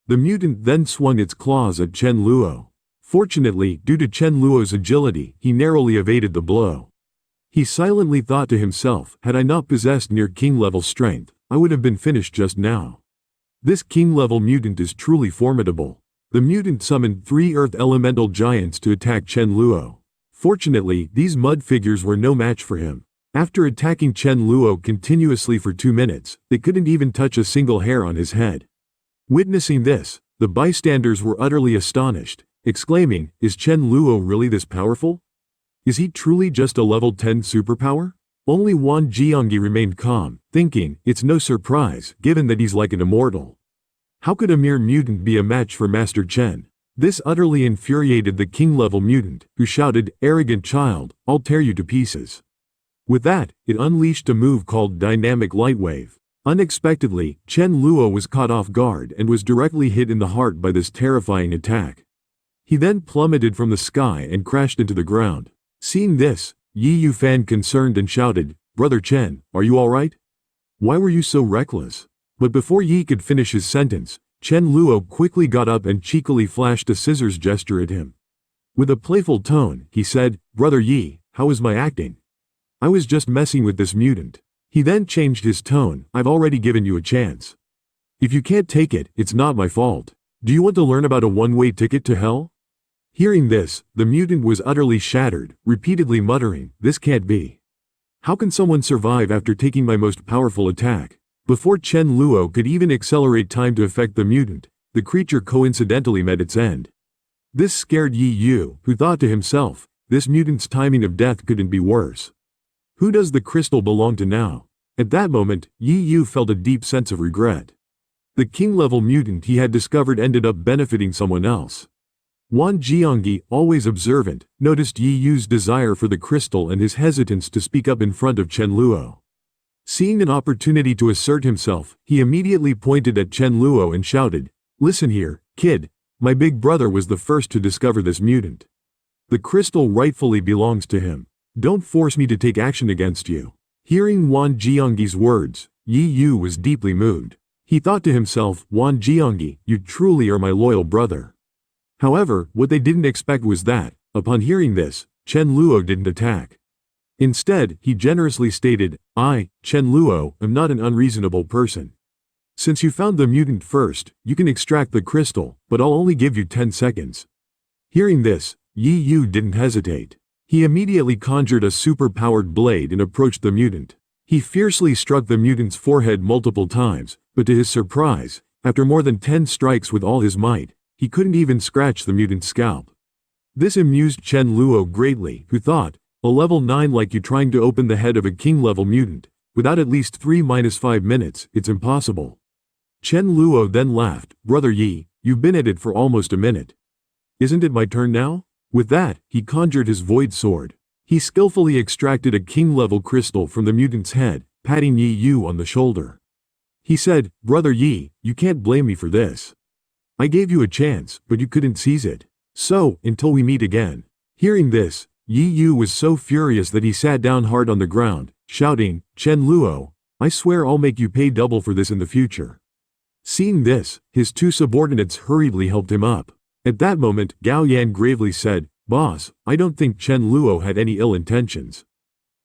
The mutant then swung its claws at Chen Luo. Fortunately, due to Chen Luo's agility, he narrowly evaded the blow. He silently thought to himself, "Had I not possessed near king-level strength, I would have been finished just now. This king-level mutant is truly formidable." The mutant summoned 3 earth elemental giants to attack Chen Luo. Fortunately, these mud figures were no match for him. After attacking Chen Luo continuously for 2 minutes, they couldn't even touch a single hair on his head. Witnessing this, the bystanders were utterly astonished, exclaiming, "Is Chen Luo really this powerful? Is he truly just a level 10 superpower?" Only Wan Jiangyi remained calm, thinking, "It's no surprise, given that he's like an immortal. How could a mere mutant be a match for Master Chen?" This utterly infuriated the king-level mutant, who shouted, "Arrogant child, I'll tear you to pieces." With that, it unleashed a move called Dynamic Light Wave. Unexpectedly, Chen Luo was caught off guard and was directly hit in the heart by this terrifying attack. He then plummeted from the sky and crashed into the ground. Seeing this, Yi Yu fanned concerned and shouted, "Brother Chen, are you alright? Why were you so reckless?" But before Yi could finish his sentence, Chen Luo quickly got up and cheekily flashed a scissors gesture at him. With a playful tone, he said, "Brother Yi, how is my acting? I was just messing with this mutant." He then changed his tone, "I've already given you a chance. If you can't take it, it's not my fault. Do you want to learn about a one-way ticket to hell?" Hearing this, the mutant was utterly shattered, repeatedly muttering, "This can't be. How can someone survive after taking my most powerful attack?" Before Chen Luo could even accelerate time to affect the mutant, the creature coincidentally met its end. This scared Yi Yu, who thought to himself, "This mutant's timing of death couldn't be worse. Who does the crystal belong to now?" At that moment, Yi Yu felt a deep sense of regret. The king-level mutant he had discovered ended up benefiting someone else. Wan Jiangyi, always observant, noticed Yi Yu's desire for the crystal and his hesitance to speak up in front of Chen Luo. Seeing an opportunity to assert himself, he immediately pointed at Chen Luo and shouted, "Listen here, kid. My big brother was the first to discover this mutant. The crystal rightfully belongs to him. Don't force me to take action against you." Hearing Wan Jiangyi's words, Yi Yu was deeply moved. He thought to himself, "Wan Jiangyi, you truly are my loyal brother." However, what they didn't expect was that, upon hearing this, Chen Luo didn't attack. Instead, he generously stated, "I, Chen Luo, am not an unreasonable person. Since you found the mutant first, you can extract the crystal, but I'll only give you 10 seconds. Hearing this, Yi Yu didn't hesitate. He immediately conjured a super-powered blade and approached the mutant. He fiercely struck the mutant's forehead multiple times, but to his surprise, after more than 10 strikes with all his might, he couldn't even scratch the mutant's scalp. This amused Chen Luo greatly, who thought, "A level 9 like you trying to open the head of a king-level mutant, Without at least 3-5 minutes, it's impossible. Chen Luo then laughed. Brother Yi, you've been at it for almost a minute. Isn't it my turn now? With that, he conjured his void sword. He skillfully extracted a king-level crystal from the mutant's head, patting Yi Yu on the shoulder. He said, Brother Yi, you can't blame me for this. I gave you a chance, but you couldn't seize it. So, until we meet again. Hearing this, Yi Yu was so furious that he sat down hard on the ground, shouting, Chen Luo, I swear I'll make you pay double for this in the future. Seeing this, his two subordinates hurriedly helped him up. At that moment, Gao Yan gravely said, Boss, I don't think Chen Luo had any ill intentions.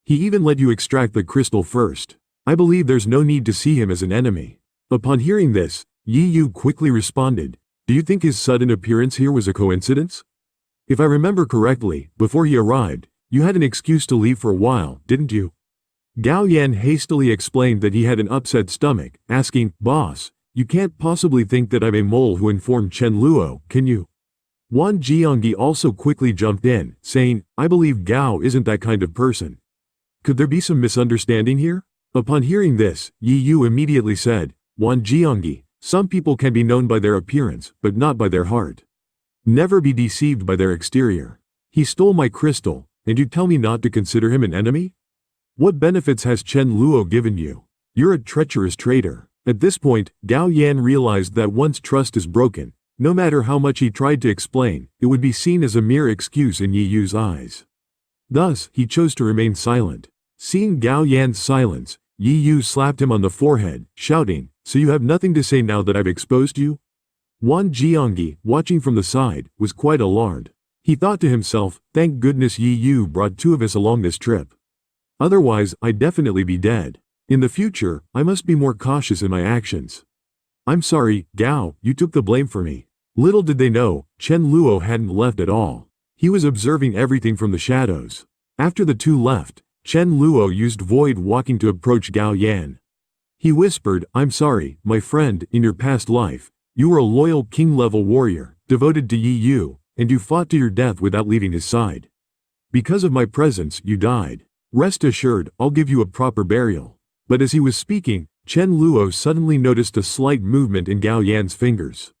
He even let you extract the crystal first. I believe there's no need to see him as an enemy. Upon hearing this, Yi Yu quickly responded, Do you think his sudden appearance here was a coincidence? If I remember correctly, before he arrived, you had an excuse to leave for a while, didn't you? Gao Yan hastily explained that he had an upset stomach, asking, Boss, you can't possibly think that I'm a mole who informed Chen Luo, can you? Wan Jiangyi also quickly jumped in, saying, I believe Gao isn't that kind of person. Could there be some misunderstanding here? Upon hearing this, Yi Yu immediately said, Wan Jiangyi, some people can be known by their appearance, but not by their heart. Never be deceived by their exterior. He stole my crystal, and you tell me not to consider him an enemy? What benefits has Chen Luo given you? You're a treacherous traitor. At this point, Gao Yan realized that once trust is broken, no matter how much he tried to explain, it would be seen as a mere excuse in Yi Yu's eyes. Thus, he chose to remain silent. Seeing Gao Yan's silence, Yi Yu slapped him on the forehead, shouting, So you have nothing to say now that I've exposed you? Wan Jiangyi, watching from the side, was quite alarmed. He thought to himself, thank goodness Yi Yu brought two of us along this trip. Otherwise, I'd definitely be dead. In the future, I must be more cautious in my actions. I'm sorry, Gao, you took the blame for me. Little did they know, Chen Luo hadn't left at all. He was observing everything from the shadows. After the two left, Chen Luo used void walking to approach Gao Yan. He whispered, I'm sorry, my friend, in your past life, you were a loyal king-level warrior, devoted to Yi Yu, and you fought to your death without leaving his side. Because of my presence, you died. Rest assured, I'll give you a proper burial. But as he was speaking, Chen Luo suddenly noticed a slight movement in Gao Yan's fingers.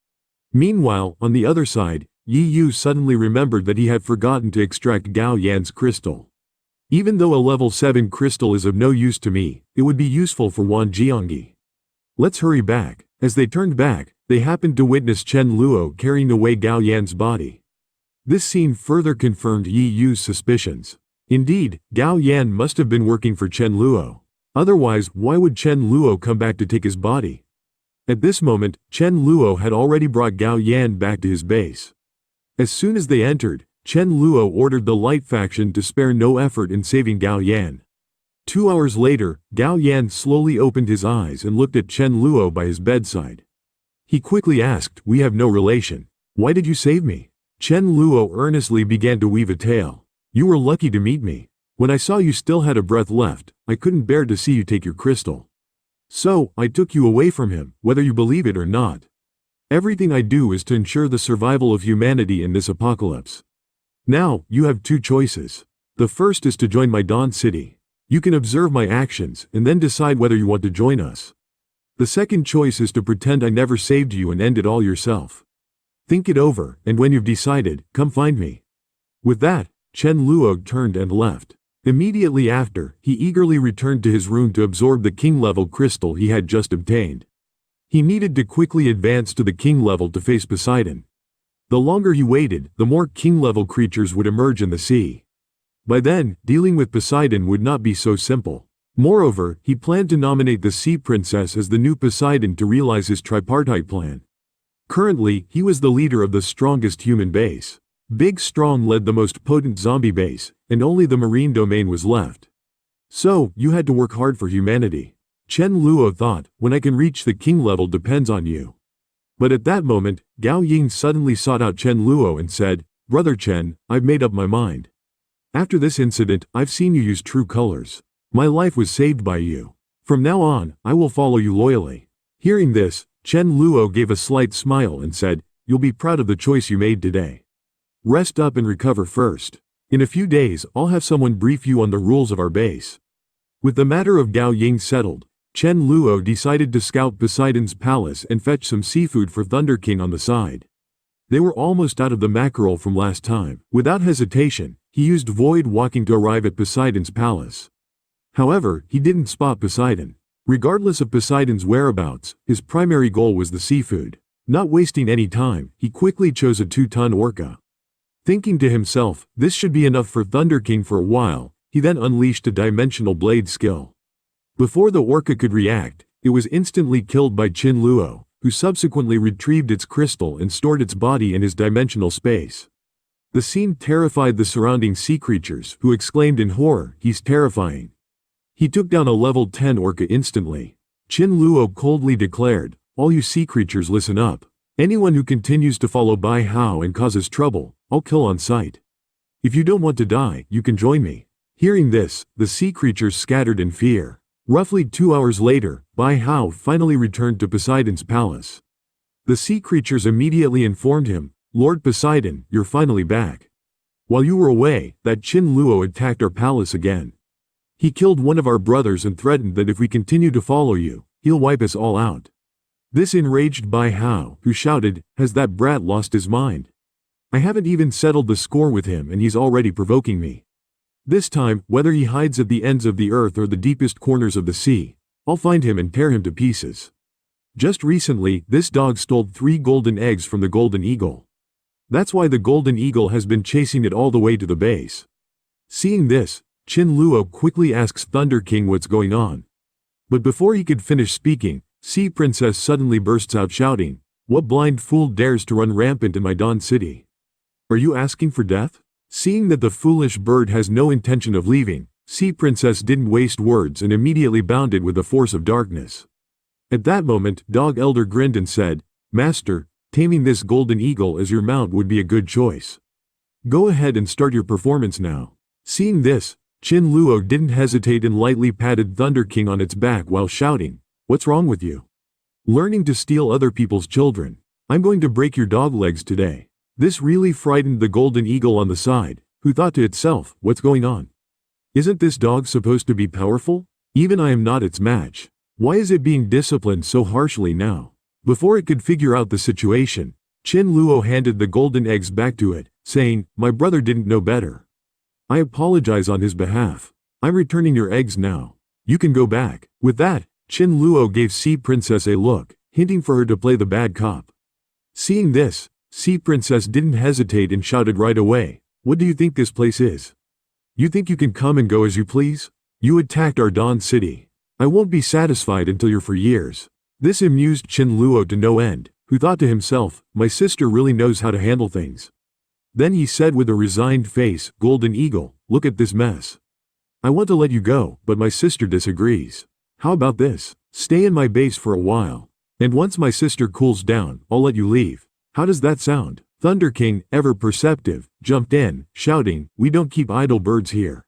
Meanwhile, on the other side, Yi Yu suddenly remembered that he had forgotten to extract Gao Yan's crystal. Even though a level 7 crystal is of no use to me, it would be useful for Wan Jiangyi. Let's hurry back. As they turned back, they happened to witness Chen Luo carrying away Gao Yan's body. This scene further confirmed Yi Yu's suspicions. Indeed, Gao Yan must have been working for Chen Luo. Otherwise, why would Chen Luo come back to take his body? At this moment, Chen Luo had already brought Gao Yan back to his base. As soon as they entered, Chen Luo ordered the Light faction to spare no effort in saving Gao Yan. 2 hours later, Gao Yan slowly opened his eyes and looked at Chen Luo by his bedside. He quickly asked, We have no relation. Why did you save me? Chen Luo earnestly began to weave a tale. You were lucky to meet me. When I saw you still had a breath left, I couldn't bear to see you take your crystal. So, I took you away from him, whether you believe it or not. Everything I do is to ensure the survival of humanity in this apocalypse. Now, you have two choices. The first is to join my Dawn City. You can observe my actions and then decide whether you want to join us. The second choice is to pretend I never saved you and end it all yourself. Think it over, and when you've decided, come find me. With that, Chen Luo turned and left. Immediately after, he eagerly returned to his room to absorb the king-level crystal he had just obtained. He needed to quickly advance to the king level to face Poseidon. The longer he waited, the more king-level creatures would emerge in the sea. By then, dealing with Poseidon would not be so simple. Moreover, he planned to nominate the Sea Princess as the new Poseidon to realize his tripartite plan. Currently, he was the leader of the strongest human base. Big Strong led the most potent zombie base, and only the marine domain was left. So, you had to work hard for humanity. Chen Luo thought, when I can reach the king level depends on you. But at that moment, Gao Ying suddenly sought out Chen Luo and said, Brother Chen, I've made up my mind. After this incident, I've seen you use true colors. My life was saved by you. From now on, I will follow you loyally. Hearing this, Chen Luo gave a slight smile and said, You'll be proud of the choice you made today. Rest up and recover first. In a few days, I'll have someone brief you on the rules of our base. With the matter of Gao Ying settled, Chen Luo decided to scout Poseidon's palace and fetch some seafood for Thunder King on the side. They were almost out of the mackerel from last time. Without hesitation, he used void walking to arrive at Poseidon's palace. However, he didn't spot Poseidon. Regardless of Poseidon's whereabouts, his primary goal was the seafood. Not wasting any time, he quickly chose a 2-ton orca. Thinking to himself, this should be enough for Thunder King for a while, he then unleashed a dimensional blade skill. Before the orca could react, it was instantly killed by Chen Luo, who subsequently retrieved its crystal and stored its body in his dimensional space. The scene terrified the surrounding sea creatures, who exclaimed in horror, "He's terrifying." He took down a level 10 orca instantly. Chen Luo coldly declared, "All you sea creatures listen up. Anyone who continues to follow Bai Hao and causes trouble, I'll kill on sight. If you don't want to die, you can join me." Hearing this, the sea creatures scattered in fear. Roughly 2 hours later, Bai Hao finally returned to Poseidon's palace. The sea creatures immediately informed him, "Lord Poseidon, you're finally back. While you were away, that Chen Luo attacked our palace again. He killed one of our brothers and threatened that if we continue to follow you, he'll wipe us all out." This enraged Bai Hao, who shouted, "Has that brat lost his mind? I haven't even settled the score with him and he's already provoking me. This time, whether he hides at the ends of the earth or the deepest corners of the sea, I'll find him and tear him to pieces. Just recently, this dog stole 3 golden eggs from the golden eagle. That's why the golden eagle has been chasing it all the way to the base." Seeing this, Chen Luo quickly asks Thunder King what's going on. But before he could finish speaking, Sea Princess suddenly bursts out shouting, "What blind fool dares to run rampant in my Dawn City? Are you asking for death?" Seeing that the foolish bird has no intention of leaving, Sea Princess didn't waste words and immediately bounded with the force of darkness. At that moment, Dog Elder grinned and said, "Master, taming this golden eagle as your mount would be a good choice. Go ahead and start your performance now." Seeing this, Chen Luo didn't hesitate and lightly patted Thunder King on its back while shouting, "What's wrong with you? Learning to steal other people's children. I'm going to break your dog legs today." This really frightened the golden eagle on the side, who thought to itself, "What's going on? Isn't this dog supposed to be powerful? Even I am not its match. Why is it being disciplined so harshly now?" Before it could figure out the situation, Chen Luo handed the golden eggs back to it, saying, "My brother didn't know better. I apologize on his behalf. I'm returning your eggs now. You can go back." With that, Chen Luo gave Sea Princess a look, hinting for her to play the bad cop. Seeing this, Sea Princess didn't hesitate and shouted right away, "What do you think this place is? You think you can come and go as you please? You attacked our Dawn City. I won't be satisfied until you're for years." This amused Chen Luo to no end, who thought to himself, "My sister really knows how to handle things." Then he said with a resigned face, "Golden Eagle, look at this mess. I want to let you go, but my sister disagrees. How about this? Stay in my base for a while, and once my sister cools down, I'll let you leave. How does that sound?" Thunder King, ever perceptive, jumped in, shouting, "We don't keep idle birds here.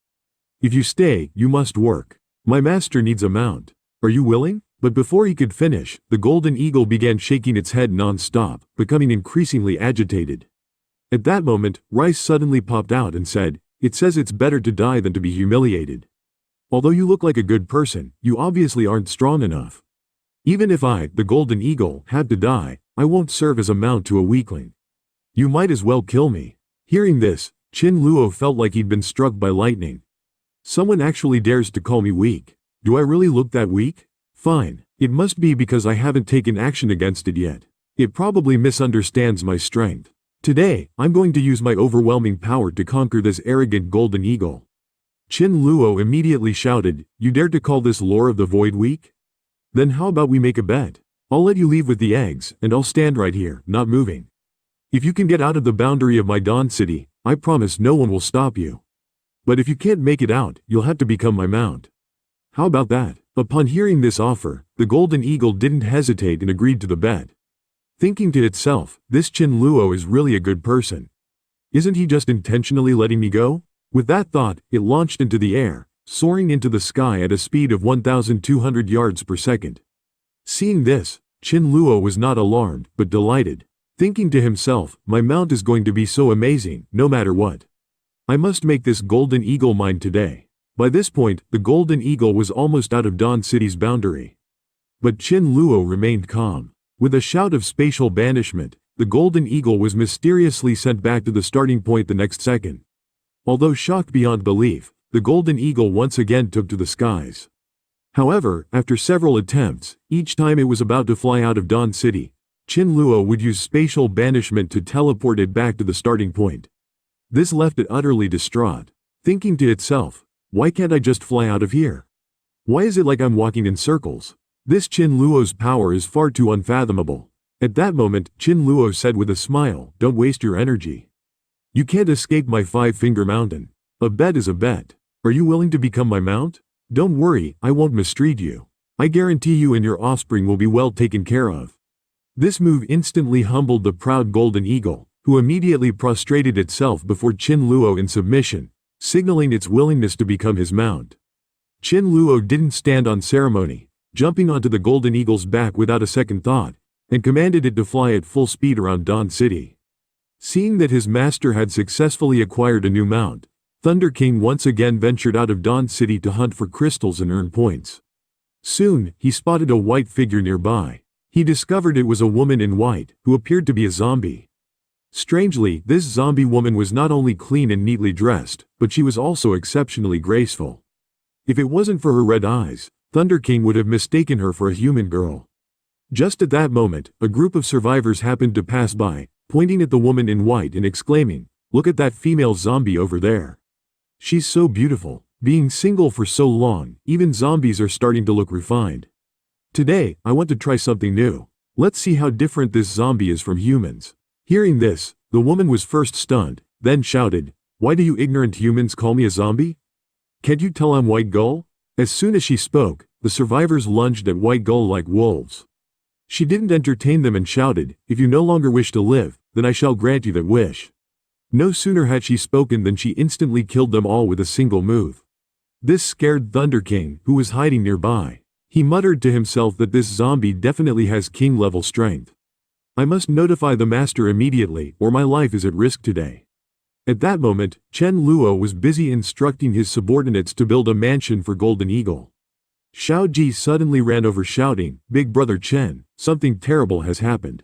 If you stay, you must work. My master needs a mount. Are you willing?" But before he could finish, the golden eagle began shaking its head non-stop, becoming increasingly agitated. At that moment, Rice suddenly popped out and said, "It says it's better to die than to be humiliated. Although you look like a good person, you obviously aren't strong enough. Even if I, the golden eagle, had to die, I won't serve as a mount to a weakling. You might as well kill me." Hearing this, Chen Luo felt like he'd been struck by lightning. Someone actually dares to call me weak. Do I really look that weak? Fine. It must be because I haven't taken action against it yet. It probably misunderstands my strength. Today, I'm going to use my overwhelming power to conquer this arrogant golden eagle. Chen Luo immediately shouted, "You dare to call this lore of the void weak? Then how about we make a bet? I'll let you leave with the eggs, and I'll stand right here, not moving. If you can get out of the boundary of my Dawn City, I promise no one will stop you. But if you can't make it out, you'll have to become my mount. How about that?" Upon hearing this offer, the golden eagle didn't hesitate and agreed to the bet. Thinking to itself, "This Chen Luo is really a good person. Isn't he just intentionally letting me go?" With that thought, it launched into the air, soaring into the sky at a speed of 1,200 yards per second. Seeing this, Chen Luo was not alarmed, but delighted. Thinking to himself, "My mount is going to be so amazing, no matter what. I must make this golden eagle mine today." By this point, the Golden Eagle was almost out of Dawn City's boundary. But Chen Luo remained calm. With a shout of spatial banishment, the Golden Eagle was mysteriously sent back to the starting point the next second. Although shocked beyond belief, the Golden Eagle once again took to the skies. However, after several attempts, each time it was about to fly out of Dawn City, Chen Luo would use spatial banishment to teleport it back to the starting point. This left it utterly distraught, thinking to itself, why can't I just fly out of here? Why is it like I'm walking in circles? This Chen Luo's power is far too unfathomable. At that moment, Chen Luo said with a smile, don't waste your energy. You can't escape my five-finger mountain. A bet is a bet. Are you willing to become my mount? Don't worry, I won't mistreat you. I guarantee you and your offspring will be well taken care of. This move instantly humbled the proud Golden Eagle, who immediately prostrated itself before Chen Luo in submission, signaling its willingness to become his mount. Chen Luo didn't stand on ceremony, jumping onto the Golden Eagle's back without a second thought, and commanded it to fly at full speed around Dawn City. Seeing that his master had successfully acquired a new mount, Thunder King once again ventured out of Dawn City to hunt for crystals and earn points. Soon, he spotted a white figure nearby. He discovered it was a woman in white, who appeared to be a zombie. Strangely, this zombie woman was not only clean and neatly dressed, but she was also exceptionally graceful. If it wasn't for her red eyes, Thunder King would have mistaken her for a human girl. Just at that moment, a group of survivors happened to pass by, pointing at the woman in white and exclaiming, "Look at that female zombie over there. She's so beautiful. Being single for so long, even zombies are starting to look refined. Today, I want to try something new. Let's see how different this zombie is from humans." Hearing this, the woman was first stunned, then shouted, "Why do you ignorant humans call me a zombie? Can't you tell I'm White Gull?" As soon as she spoke, the survivors lunged at White Gull like wolves. She didn't entertain them and shouted, "If you no longer wish to live, then I shall grant you that wish." No sooner had she spoken than she instantly killed them all with a single move. This scared Thunder King, who was hiding nearby. He muttered to himself that this zombie definitely has king-level strength. I must notify the master immediately, or my life is at risk today. At that moment, Chen Luo was busy instructing his subordinates to build a mansion for Golden Eagle. Xiao Ji suddenly ran over shouting, "Big brother Chen, something terrible has happened."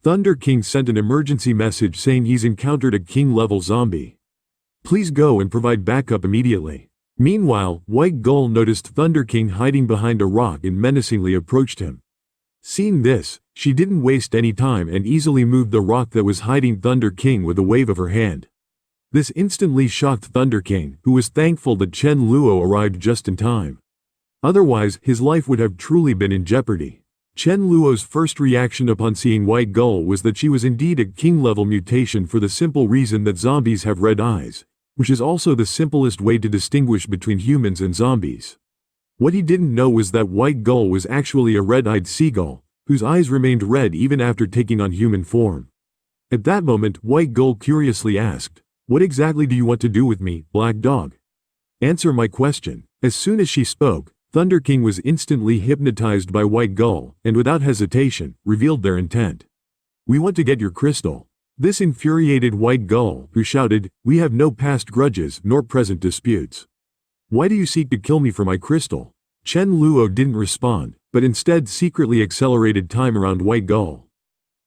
Thunder King sent an emergency message saying he's encountered a king-level zombie. Please go and provide backup immediately. Meanwhile, White Gull noticed Thunder King hiding behind a rock and menacingly approached him. Seeing this, she didn't waste any time and easily moved the rock that was hiding Thunder King with a wave of her hand. This instantly shocked Thunder King, who was thankful that Chen Luo arrived just in time. Otherwise, his life would have truly been in jeopardy. Chen Luo's first reaction upon seeing White Gull was that she was indeed a king-level mutation for the simple reason that zombies have red eyes, which is also the simplest way to distinguish between humans and zombies. What he didn't know was that White Gull was actually a red-eyed seagull, whose eyes remained red even after taking on human form. At that moment, White Gull curiously asked, "What exactly do you want to do with me, Black Dog? Answer my question." As soon as she spoke, Thunder King was instantly hypnotized by White Gull, and without hesitation, revealed their intent. "We want to get your crystal." This infuriated White Gull, who shouted, "We have no past grudges nor present disputes. Why do you seek to kill me for my crystal?" Chen Luo didn't respond, but instead secretly accelerated time around White Gull.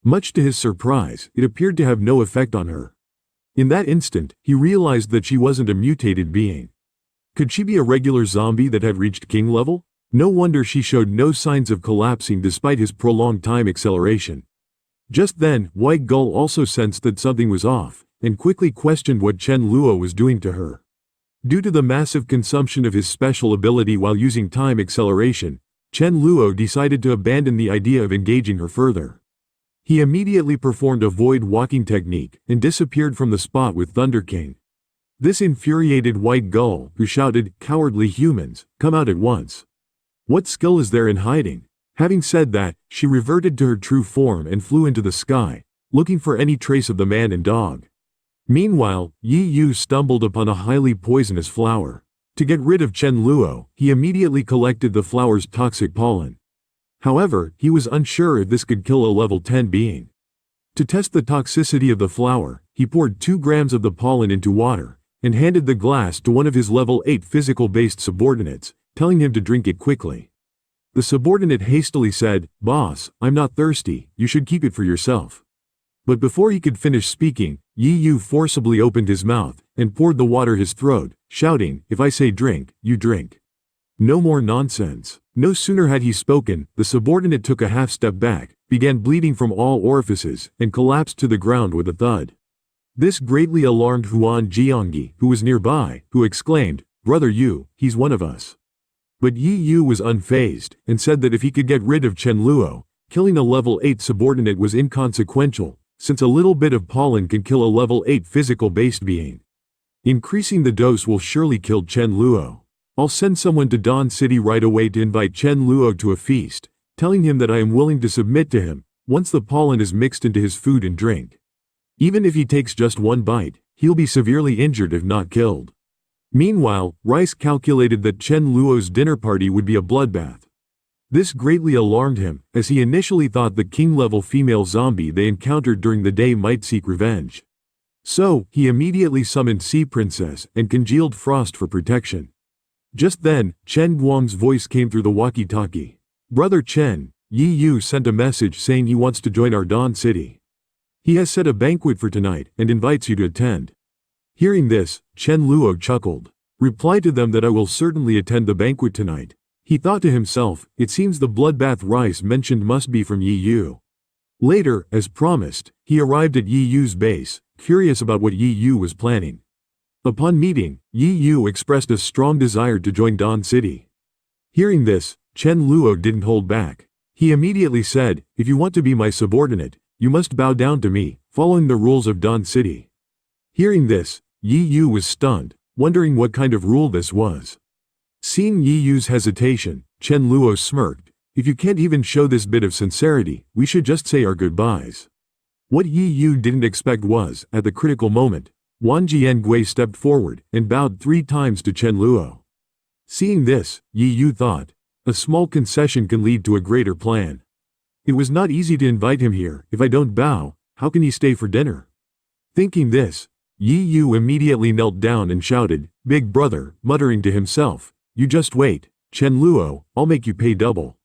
Much to his surprise, it appeared to have no effect on her. In that instant, he realized that she wasn't a mutated being. Could she be a regular zombie that had reached king level? No wonder she showed no signs of collapsing despite his prolonged time acceleration. Just then, White Gull also sensed that something was off, and quickly questioned what Chen Luo was doing to her. Due to the massive consumption of his special ability while using time acceleration, Chen Luo decided to abandon the idea of engaging her further. He immediately performed a void walking technique and disappeared from the spot with Thunder King. This infuriated White Gull, who shouted, "Cowardly humans, come out at once. What skill is there in hiding?" Having said that, she reverted to her true form and flew into the sky, looking for any trace of the man and dog. Meanwhile, Yi Yu stumbled upon a highly poisonous flower. To get rid of Chen Luo, he immediately collected the flower's toxic pollen. However, he was unsure if this could kill a level 10 being. To test the toxicity of the flower, he poured 2 grams of the pollen into water, and handed the glass to one of his level 8 physical-based subordinates, telling him to drink it quickly. The subordinate hastily said, "Boss, I'm not thirsty, you should keep it for yourself." But before he could finish speaking, Yi Yu forcibly opened his mouth and poured the water his throat, shouting, "If I say drink, you drink. No more nonsense." No sooner had he spoken, the subordinate took a half-step back, began bleeding from all orifices, and collapsed to the ground with a thud. This greatly alarmed Huan Jiangyi, who was nearby, who exclaimed, "Brother Yu, he's one of us." But Yi Yu was unfazed, and said that if he could get rid of Chen Luo, killing a level 8 subordinate was inconsequential, since a little bit of pollen can kill a level 8 physical-based being. Increasing the dose will surely kill Chen Luo. I'll send someone to Dawn City right away to invite Chen Luo to a feast, telling him that I am willing to submit to him, once the pollen is mixed into his food and drink. Even if he takes just one bite, he'll be severely injured if not killed. Meanwhile, Rice calculated that Chen Luo's dinner party would be a bloodbath. This greatly alarmed him, as he initially thought the king-level female zombie they encountered during the day might seek revenge. So, he immediately summoned Sea Princess and congealed Frost for protection. Just then, Chen Guang's voice came through the walkie-talkie. "Brother Chen, Yi Yu sent a message saying he wants to join our Dawn City. He has set a banquet for tonight and invites you to attend." Hearing this, Chen Luo chuckled. "Reply to them that I will certainly attend the banquet tonight." He thought to himself, it seems the bloodbath Rice mentioned must be from Yi Yu. Later, as promised, he arrived at Yi Yu's base, curious about what Yi Yu was planning. Upon meeting, Yi Yu expressed a strong desire to join Dawn City. Hearing this, Chen Luo didn't hold back. He immediately said, "If you want to be my subordinate, you must bow down to me, following the rules of Dawn City." Hearing this, Yi Yu was stunned, wondering what kind of rule this was. Seeing Yi Yu's hesitation, Chen Luo smirked. "If you can't even show this bit of sincerity, we should just say our goodbyes." What Yi Yu didn't expect was, at the critical moment, Wang Jiangui stepped forward and bowed 3 times to Chen Luo. Seeing this, Yi Yu thought, a small concession can lead to a greater plan. It was not easy to invite him here. If I don't bow, how can he stay for dinner? Thinking this, Yi Yu immediately knelt down and shouted, "Big brother," muttering to himself, "You just wait, Chen Luo, I'll make you pay double."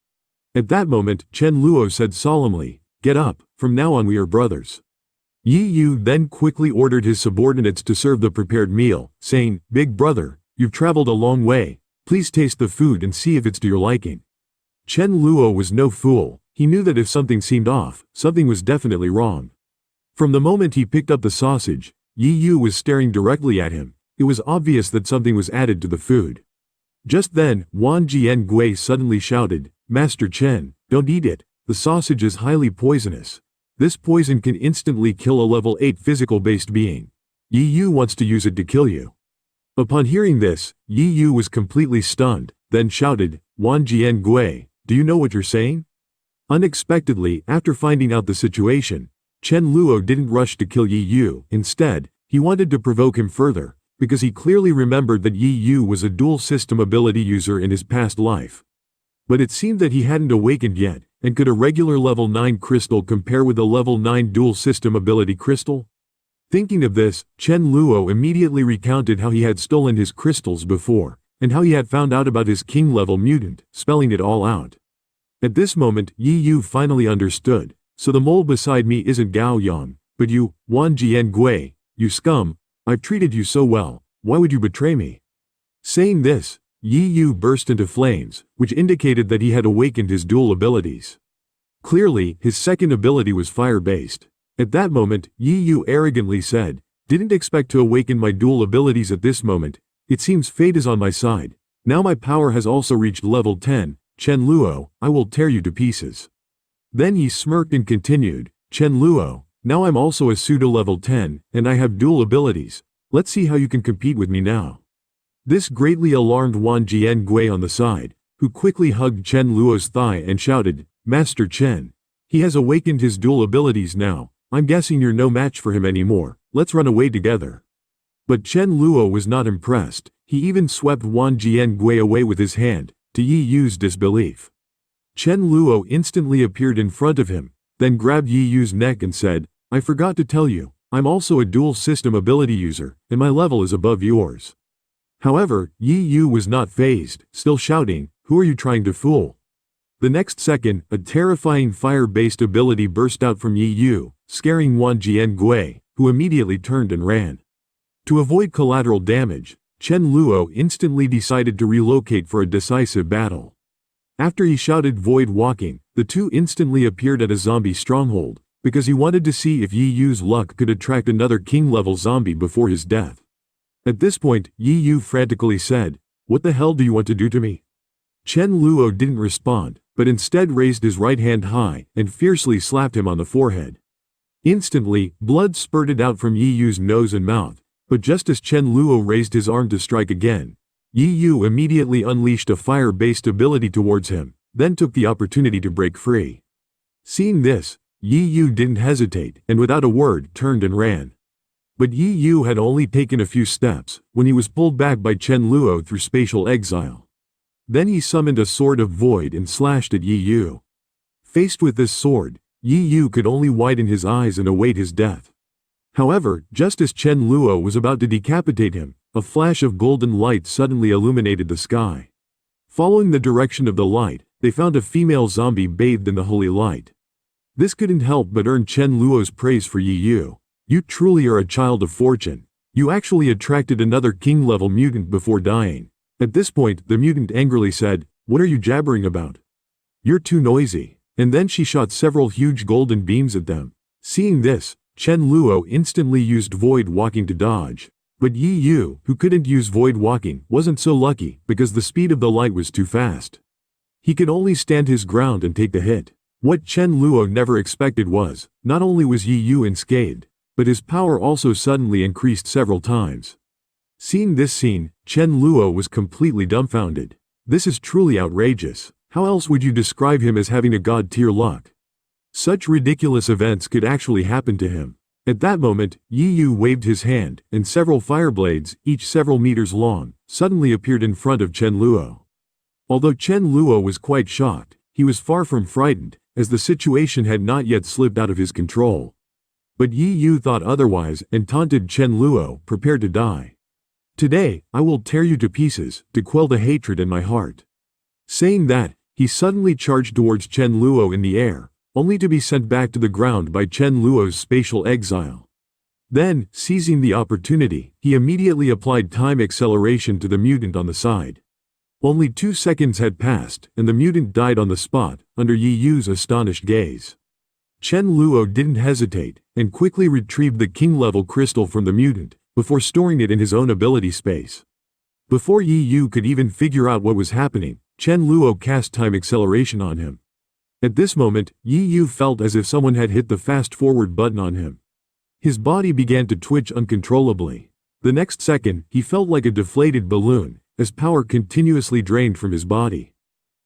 At that moment, Chen Luo said solemnly, "Get up, from now on we are brothers." Yi Yu then quickly ordered his subordinates to serve the prepared meal, saying, "Big brother, you've traveled a long way, please taste the food and see if it's to your liking." Chen Luo was no fool. He knew that if something seemed off, something was definitely wrong. From the moment he picked up the sausage, Yi Yu was staring directly at him. It was obvious that something was added to the food. Just then, Wang Jiangui suddenly shouted, "Master Chen, don't eat it, the sausage is highly poisonous. This poison can instantly kill a level 8 physical-based being. Yi Yu wants to use it to kill you." Upon hearing this, Yi Yu was completely stunned, then shouted, "Wang Jiangui, do you know what you're saying?" Unexpectedly, after finding out the situation, Chen Luo didn't rush to kill Yi Yu. Instead, he wanted to provoke him further, because he clearly remembered that Yi Yu was a dual system ability user in his past life. But it seemed that he hadn't awakened yet, and could a regular level 9 crystal compare with a level 9 dual system ability crystal? Thinking of this, Chen Luo immediately recounted how he had stolen his crystals before, and how he had found out about his king-level mutant, spelling it all out. At this moment, Yi Yu finally understood. "So the mole beside me isn't Gao Yang, but you, Wang Jiangui, you scum. I've treated you so well, why would you betray me?" Saying this, Yi Yu burst into flames, which indicated that he had awakened his dual abilities. Clearly, his second ability was fire-based. At that moment, Yi Yu arrogantly said, "Didn't expect to awaken my dual abilities at this moment. It seems fate is on my side. Now my power has also reached level 10, Chen Luo, I will tear you to pieces." Then he smirked and continued, "Chen Luo, now I'm also a pseudo-level 10, and I have dual abilities. Let's see how you can compete with me now." This greatly alarmed Wang Jiangui on the side, who quickly hugged Chen Luo's thigh and shouted, "Master Chen. He has awakened his dual abilities now. I'm guessing you're no match for him anymore. Let's run away together." But Chen Luo was not impressed. He even swept Wang Jiangui away with his hand, to Yi Yu's disbelief. Chen Luo instantly appeared in front of him, then grabbed Yi Yu's neck and said, "I forgot to tell you, I'm also a dual system ability user, and my level is above yours." However, Yi Yu was not fazed, still shouting, "Who are you trying to fool?" The next second, a terrifying fire-based ability burst out from Yi Yu, scaring Wang Jiangui, who immediately turned and ran. To avoid collateral damage, Chen Luo instantly decided to relocate for a decisive battle. After he shouted void walking, the two instantly appeared at a zombie stronghold, because he wanted to see if Yi Yu's luck could attract another king-level zombie before his death. At this point, Yi Yu frantically said, "What the hell do you want to do to me?" Chen Luo didn't respond, but instead raised his right hand high and fiercely slapped him on the forehead. Instantly, blood spurted out from Yi Yu's nose and mouth, but just as Chen Luo raised his arm to strike again, Yi Yu immediately unleashed a fire-based ability towards him, then took the opportunity to break free. Seeing this, Yi Yu didn't hesitate and without a word turned and ran. But Yi Yu had only taken a few steps when he was pulled back by Chen Luo through spatial exile. Then he summoned a sword of void and slashed at Yi Yu. Faced with this sword, Yi Yu could only widen his eyes and await his death. However, just as Chen Luo was about to decapitate him, a flash of golden light suddenly illuminated the sky. Following the direction of the light, they found a female zombie bathed in the holy light. This couldn't help but earn Chen Luo's praise for Yi Yu. "You truly are a child of fortune. You actually attracted another king-level mutant before dying." At this point, the mutant angrily said, "What are you jabbering about? You're too noisy." And then she shot several huge golden beams at them. Seeing this, Chen Luo instantly used void walking to dodge. But Yi Yu, who couldn't use void walking, wasn't so lucky because the speed of the light was too fast. He could only stand his ground and take the hit. What Chen Luo never expected was, not only was Yi Yu unscathed, but his power also suddenly increased several times. Seeing this scene, Chen Luo was completely dumbfounded. This is truly outrageous. How else would you describe him as having a god-tier luck? Such ridiculous events could actually happen to him. At that moment, Yi Yu waved his hand, and several fireblades, each several meters long, suddenly appeared in front of Chen Luo. Although Chen Luo was quite shocked, he was far from frightened, as the situation had not yet slipped out of his control. But Yi Yu thought otherwise and taunted Chen Luo, "Prepare to die. Today, I will tear you to pieces, to quell the hatred in my heart." Saying that, he suddenly charged towards Chen Luo in the air, only to be sent back to the ground by Chen Luo's spatial exile. Then, seizing the opportunity, he immediately applied time acceleration to the mutant on the side. Only 2 seconds had passed, and the mutant died on the spot, under Yi Yu's astonished gaze. Chen Luo didn't hesitate, and quickly retrieved the king-level crystal from the mutant, before storing it in his own ability space. Before Yi Yu could even figure out what was happening, Chen Luo cast time acceleration on him. At this moment, Yi Yu felt as if someone had hit the fast-forward button on him. His body began to twitch uncontrollably. The next second, he felt like a deflated balloon, as power continuously drained from his body.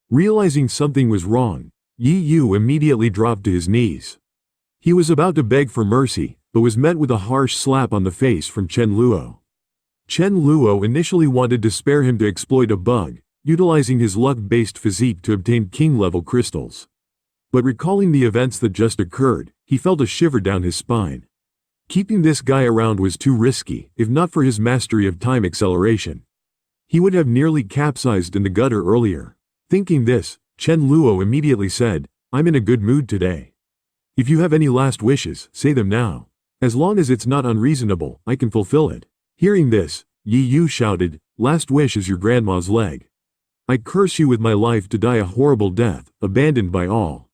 Realizing something was wrong, Yi Yu immediately dropped to his knees. He was about to beg for mercy, but was met with a harsh slap on the face from Chen Luo. Chen Luo initially wanted to spare him to exploit a bug, utilizing his luck-based physique to obtain king-level crystals. But recalling the events that just occurred, he felt a shiver down his spine. Keeping this guy around was too risky, if not for his mastery of time acceleration. He would have nearly capsized in the gutter earlier. Thinking this, Chen Luo immediately said, "I'm in a good mood today. If you have any last wishes, say them now. As long as it's not unreasonable, I can fulfill it." Hearing this, Yi Yu shouted, "Last wish is your grandma's leg. I curse you with my life to die a horrible death, abandoned by all."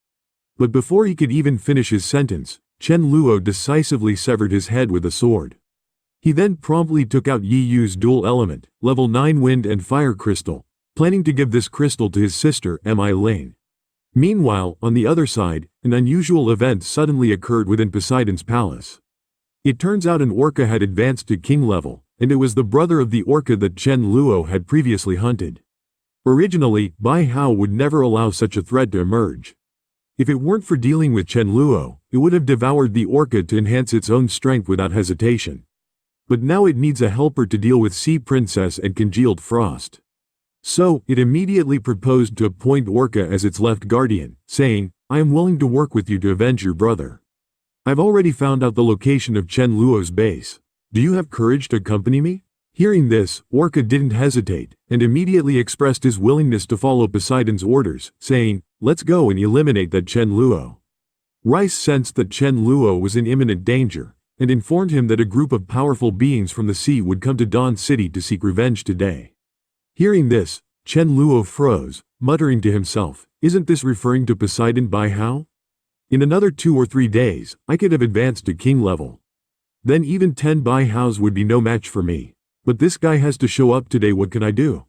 But before he could even finish his sentence, Chen Luo decisively severed his head with a sword. He then promptly took out Yi Yu's dual element, level 9 wind and fire crystal, planning to give this crystal to his sister Mi Ling. Meanwhile, on the other side, an unusual event suddenly occurred within Poseidon's palace. It turns out an orca had advanced to king level, and it was the brother of the orca that Chen Luo had previously hunted. Originally, Bai Hao would never allow such a threat to emerge. If it weren't for dealing with Chen Luo, it would have devoured the orca to enhance its own strength without hesitation. But now it needs a helper to deal with Sea Princess and congealed frost. So, it immediately proposed to appoint Orca as its left guardian, saying, "I am willing to work with you to avenge your brother. I've already found out the location of Chen Luo's base. Do you have courage to accompany me? Hearing this, Orca didn't hesitate, and immediately expressed his willingness to follow Poseidon's orders, saying, "Let's go and eliminate that Chen Luo." Rice sensed that Chen Luo was in imminent danger, and informed him that a group of powerful beings from the sea would come to Dawn City to seek revenge today. Hearing this, Chen Luo froze, muttering to himself, "Isn't this referring to Poseidon by how? In another 2 or 3 days, I could have advanced to king level. Then even 10 Bai Haos would be no match for me. But this guy has to show up today. What can I do?"